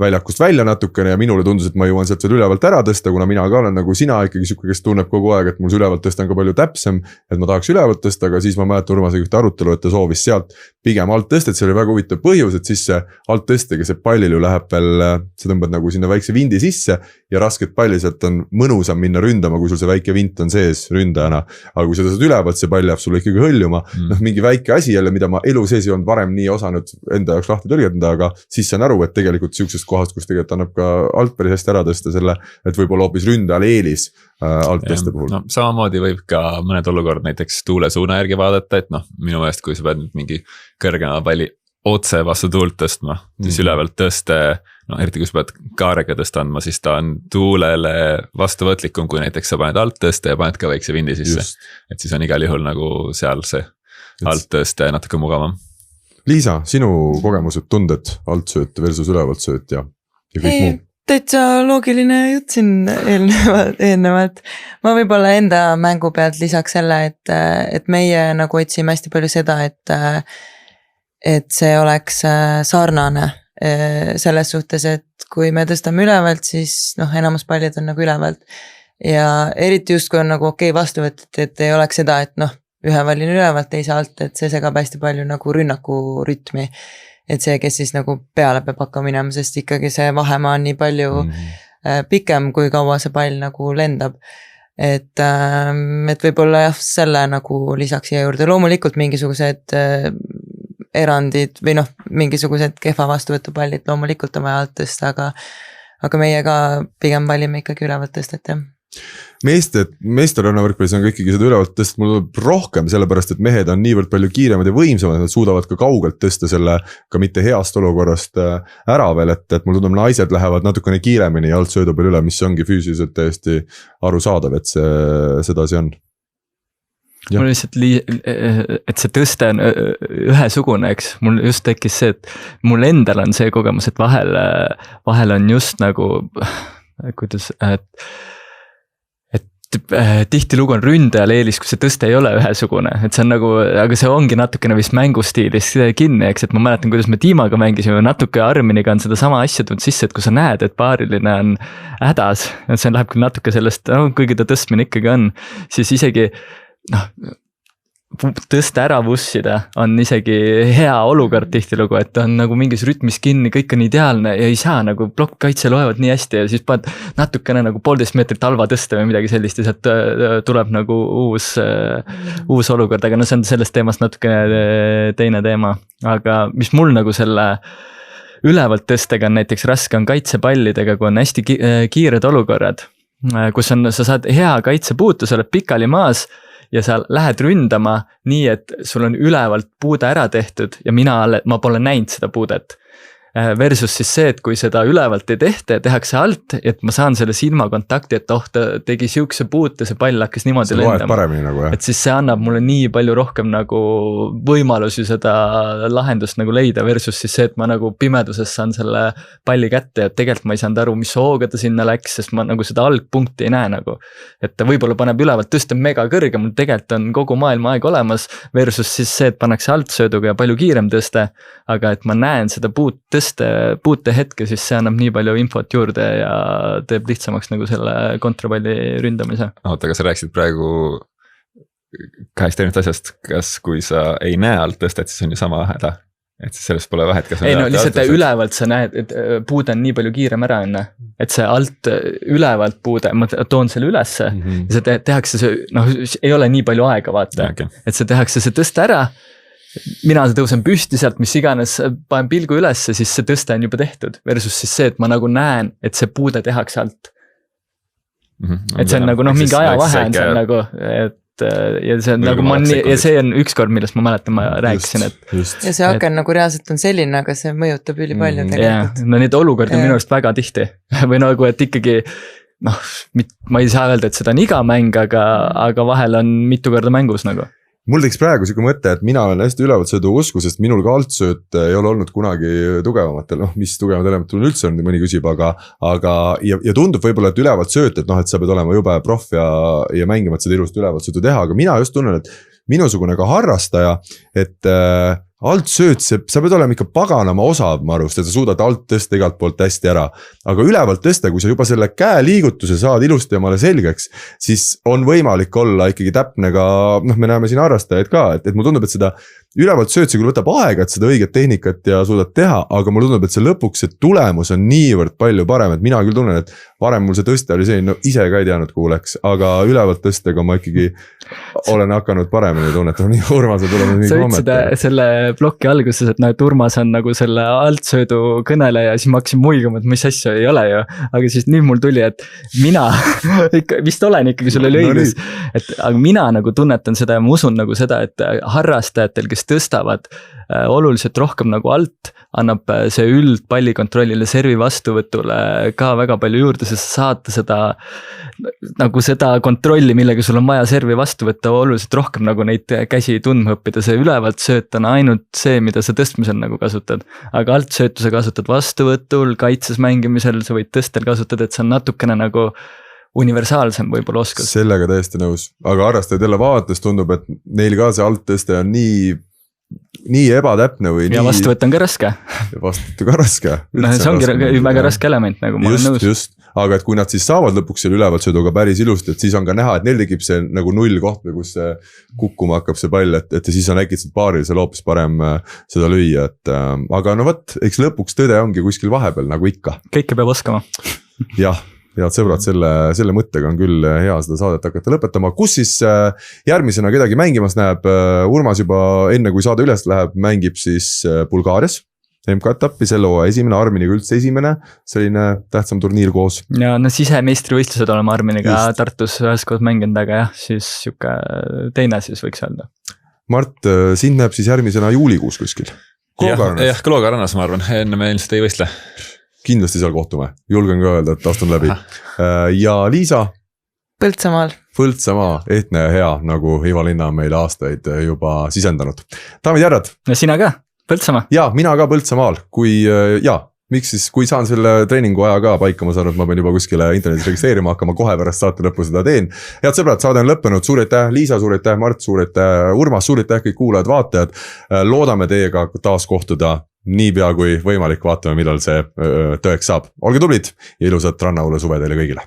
väljakust välja natukene ja minule tundus, et ma jõuan sealt veel ülevalt ära tõsta, kuna mina ka olen nagu sina ikkagi siuke, kes tunneb kogu aeg, et mul see ülevalt tõsta on ka palju täpsem, et ma tahaks ülevalt tõsta, aga siis ma mäletan Urmasega ühte arutelu, et ta soovis sealt pigem alt tõsta, et see oli väga huvitav põhjus, et siis see alt tõstega see pallil ju läheb veel, sa tõmbad nagu sinna väikse vindi sisse ja rasket palli sealt on mõnusam minna ründama, kui sul see väike vint on sees ründajana, aga kui sa tõstad ülevalt, see pall jääb sulle ikkagi hõljuma, mingi väike asi jälle, mida ma elu sees ei olnud varem nii osanud enda jaoks lahti tõrgendada, aga siis saan aru, et tegelikult siuksest kohast, kus tegelikult annab ka alt päris hästi ära tõsta selle, et võib-olla hoopis ründajal eelis alt tõsta puhul. Samamoodi võib ka mõned olukord näiteks tuule suuna järgi vaadata, et minu meelest, kui sa pead nüüd mingi kõrgema palli otse vastu tuult tõstma, siis ülevalt tõste, eriti kui sa pead kaarega tõsta andma, siis ta on tuulele vastuvõtlikum, kui näiteks sa paned alt tõste ja paned ka väikse vindi sisse. Et siis on igal juhul nagu seal see alt tõste natuke mugavam. Liisa, sinu kogemused, tunded, altsööt versus ülevalt sööt ja kõik muu? Täitsa loogiline jutt siin eelnevalt. Ma võib-olla enda mängu pealt lisaks selle, et meie nagu otsime hästi palju seda, et see oleks sarnane selles suhtes, et kui me tõstame ülevalt, siis enamus pallid on nagu ülevalt. Ja eriti just kui on nagu okei vastuvõtt, et ei oleks seda, et ühe valin ülevalt, teise alt, et see segab hästi palju nagu rünnaku rütmi. Et see, kes siis nagu peale peab hakkama minema, sest ikkagi see vahemaa on nii palju pikem, kui kaua see pall nagu lendab. Et võib-olla jah, selle nagu lisaks siia juurde loomulikult mingisugused erandid või mingisugused kehva vastuvõtupallid loomulikult on vaja alt tõsta, aga meie ka pigem valime ikkagi ülevalt tõstet, jah. Meeste rannavõrkpallis on ikkagi seda ülevalt tõsta mul rohkem, sellepärast et mehed on niivõrd palju kiiremad ja võimsamad, nad suudavad ka kaugelt tõsta selle ka mitte heast olukorrast ära veel, et mul tundub, naised lähevad natukene kiiremini altsöödu peal üle, mis ongi füüsiliselt täiesti arusaadav, et sedasi on. Mul lihtsalt, et see tõste on ühesugune, eks, mul just tekkis see, et mul endal on see kogemus, et vahel on just nagu, kuidas, tihtilugu on ründajal eelis, kui see tõste ei ole ühesugune, et see on nagu, aga see ongi natukene vist mängustiilis kinni, eks, et ma mäletan, kuidas me Tiimaga mängisime, natuke Arminiga on seda sama asja tulnud sisse, et kui sa näed, et paariline on hädas, et see läheb küll natuke sellest, kuigi ta tõstmine ikkagi on, siis isegi tõsta ära vussida on isegi hea olukord tihtilugu, et on nagu mingis rütmis kinni, kõik on ideaalne ja ei saa nagu blokkkaitse loevad nii hästi ja siis paned natukene nagu 1,5 meetrit halva tõsta või midagi sellist ja sealt tuleb nagu uus olukord, aga see on sellest teemast natuke teine teema, aga mis mul nagu selle ülevalt tõstega on näiteks raske on kaitsepallidega, kui on hästi kiired olukorrad, kus sa saad hea kaitsepuutu, sa oled pikali maas ja sa lähed ründama nii, et sul on ülevalt puude ära tehtud ja ma pole näinud seda puudet. Versus siis see, et kui seda ülevalt ei tehta ja tehakse alt, et ma saan selle silmakontakti, et ta tegi siukse puute, see pall hakkas niimoodi lendama. Nagu, et siis see annab mulle nii palju rohkem nagu võimalusi seda lahendust nagu leida versus siis see, et ma nagu pimeduses saan selle palli kätte ja tegelikult ma ei saanud aru, mis hooga ta sinna läks, sest ma nagu seda algpunkti ei näe nagu. Et ta võib-olla paneb ülevalt tõsta mega kõrge, mul tegelikult on kogu maailma aeg olemas versus siis see, et pannakse altsööduga ja palju kiirem tõste, aga et ma näen seda puute hetke, siis see annab nii palju infot juurde ja teeb lihtsamaks nagu selle kontrapalli ründamise. Oota, aga sa rääkisid praegu kahest erinevalt asjast, kas kui sa ei näe alt tõstet, siis on ju sama häda, et siis sellest pole vahet, kas ei no lihtsalt ülevalt sa näed, et puude on nii palju kiirem ära enne, et see alt ülevalt puude, ma toon selle ülesse ja see tehakse see, ei ole nii palju aega vaata, et see tehakse see tõste ära. Mina tõusen püsti sealt, mis iganes, panen pilgu ülesse, siis see tõste on juba tehtud versus siis see, et ma nagu näen, et see puude tehakse alt. Et see on nagu mingi ajavahe on seal nagu, et ja see on nagu ja see on ükskord, millest ma mäletan, ma rääkisin, et ja see aken nagu reaalselt on selline, aga see mõjutab üli palju tegelikult. No need olukordi on minu arust väga tihti või nagu, et ikkagi ma ei saa öelda, et seda on iga mäng, aga vahel on mitu korda mängus nagu. Mul teeks praegu siuke mõte, et mina olen hästi ülevaltsöödu usku, sest minul ka altsööt ei ole olnud kunagi tugevamatel, mis tugevamad elemendid on üldse olnud, mõni küsib, aga ja tundub võib-olla, et ülevaltsööt, et et sa pead olema jube proff ja mängima, et seda ilusti ülevaltsöödu teha, aga mina just tunnen, et minusugune ka harrastaja, et altsööt, sa pead olema ikka paganama osav, ma arvust, et sa suudad alt tõsta igalt poolt hästi ära. Aga ülevalt tõsta, kui sa juba selle käe liigutuse saad ilusti omale selgeks, siis on võimalik olla ikkagi täpne ka, me näeme siin harrastajaid ka, et mulle tundub, et seda ülevalt söötsi küll võtab aega, et seda õiget tehnikat ja suudad teha, aga mulle tundub, et see lõpuks see tulemus on niivõrd palju parem, et mina küll tunnen, et varem mul see tõste oli selline, ise ka ei teadnud, kuhu läks, aga ülevalt tõstega ma ikkagi olen hakanud paremini tunnetama, nii Urmas on tulnud nii komment. Sa ütlesid selle ploki alguses, et Urmas on nagu selle altsöödu kõneleja, siis ma hakkasin muigama, et mis asja ei ole ju, aga siis nüüd mul tuli, et mina vist olen ikkagi, sul oli õigus, et aga mina nagu tunnetan seda ja ma usun nagu seda, et harrastajatel, kes tõstavad oluliselt rohkem nagu alt, annab see üldpallikontrollile, servi vastuvõtule ka väga palju juurde, sest saad seda nagu seda kontrolli, millega sul on vaja servi vastu võtta oluliselt rohkem nagu neid käsi tundma õppida, see ülevalt sööt on ainult see, mida sa tõstmisel nagu kasutad, aga alt söötu sa kasutad vastuvõtul, kaitses mängimisel, sa võid tõstel kasutada, et see on natukene nagu universaalsem võib-olla oskus. Sellega täiesti nõus, aga harrastajad jälle vaadates tundub, et neil ka see alt tõste on nii ebatäpne või ja vastuvõtt on ka raske. Vastuvõtt ka raske. See ongi väga raske element, nagu ma olen nõus. Just, aga et kui nad siis saavad lõpuks selle ülevalt sööduga päris ilusti, et siis on ka näha, et neil tekib see nagu null koht või kus kukkuma hakkab see pall, et siis on äkitselt paaril seal hoopis parem seda lüüa, et aga no võt, eks lõpuks tõde ongi kuskil vahepeal nagu ikka. Kõike peab oskama. Jah. Head sõbrad, selle mõttega on küll hea seda saadet hakata lõpetama, kus siis järgmisena kedagi mängimas näeb, Urmas juba enne kui saade üles läheb, mängib siis Bulgaarias MK-etappi, selle hooaja esimene, Arminiga üldse esimene, selline tähtsam turniir koos. Ja sisemeistrivõistlused oleme Arminiga just Tartus üheskoos mänginud, aga jah, siis siuke teine siis võiks öelda. Mart, sind näeb siis järgmisena juulikuus kuskil. Kloogarannas ma arvan, enne me ilmselt ei võistle. Kindlasti seal kohtume, julgen ka öelda, et astun läbi. Ja Liisa? Põltsamaa, ehtne ja hea, nagu Ivo Linna on meile aastaid juba sisendanud. Daamid järjad. Ja sina ka, Põltsamaa? Ja, mina ka Põltsamaal, miks siis, kui saan selle treeningu aja ka paika, ma saan, et ma pean juba kuskile internetis registreerima hakkama, kohe pärast saate lõppu seda teen. Head sõbrad, saade on lõppenud, suur aitäh Liisa, suur aitäh Mart, suur aitäh Urmas, suur aitäh kõik kuulajad, vaatajad. Loodame teiega taas kohtuda niipea kui võimalik, vaatame millal see tõeks saab. Olge tublid ja ilusat rannaule suve teile kõigile.